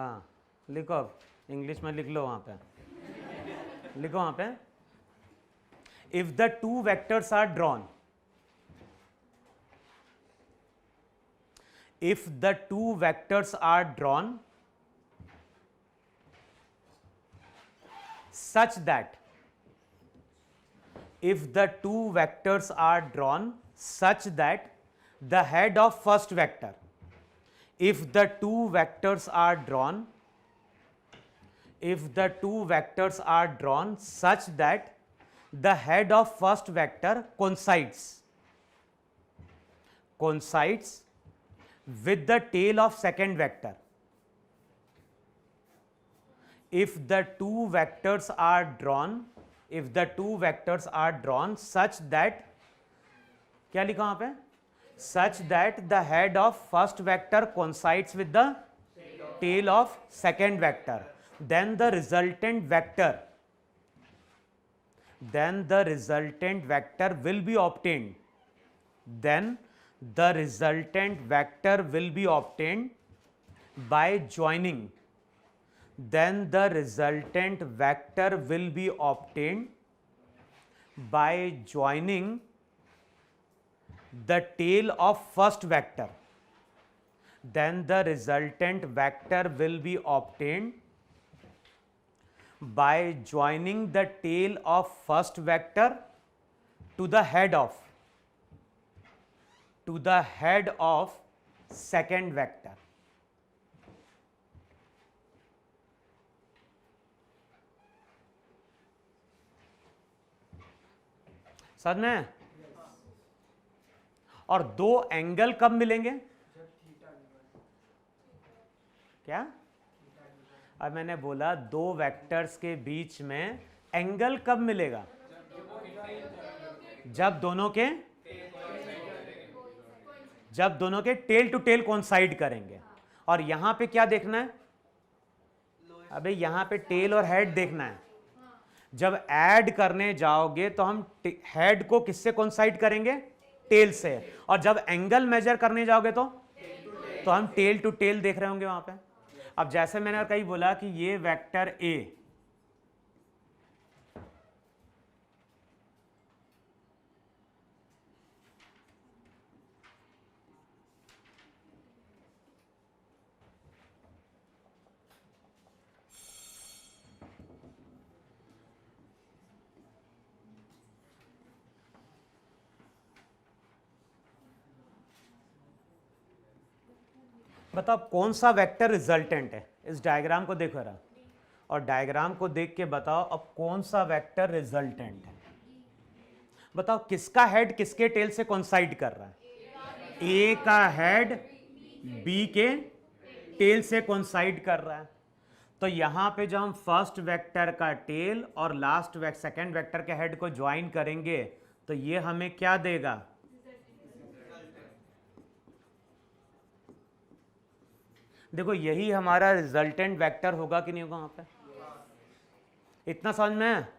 हाँ लिखो, अब इंग्लिश में लिख लो, वहाँ पे लिखो, वहाँ पे if the two vectors are drawn, if the two vectors are drawn such that, if the two vectors are drawn such that the head of first vector, if the two vectors are drawn, if the two vectors are drawn such that the head of first vector coincides with the tail of second vector, if the two vectors are drawn, if the two vectors are drawn such that, क्या लिखा वहां पे, such that the head of first vector coincides with the tail of second vector, then the resultant vector will be obtained, then the resultant vector will be obtained by joining, then the resultant vector will be obtained by joining the tail of first vector, then the resultant vector will be obtained by joining the tail of first vector to the head of second vector. समझ में? और दो angle कब मिलेंगे? क्या? अब मैंने बोला दो वेक्टर्स के बीच में एंगल कब मिलेगा? जब दोनों के टेल टू टेल कोइंसाइड करेंगे। और यहां पे क्या देखना है? अबे यहां पे टेल और हेड देखना है। जब ऐड करने जाओगे तो हम हेड को किससे कोइंसाइड करेंगे? टेल से। और जब एंगल मेजर करने जाओगे तो हम टेल टू टेल देख रहे होंगे वहां पे। अब जैसे मैंने कहीं बोला कि ये वेक्टर ए, बताओ कौन सा वेक्टर रिजल्टेंट है? इस डायग्राम को देखो रहा, और डायग्राम को देख के बताओ अब कौन सा वेक्टर रिजल्टेंट है। बताओ किसका हेड किसके टेल से कोइंसाइड कर रहा है? ए का हेड बी के टेल से कोइंसाइड कर रहा है। तो यहां पे जब हम फर्स्ट वेक्टर का टेल और लास्ट सेकंड वेक्टर के हेड को ज्वाइन करेंगे तो ये हमें क्या देगा? देखो यही हमारा रिजल्टेंट वेक्टर होगा कि नहीं होगा वहां पे? इतना समझ में है?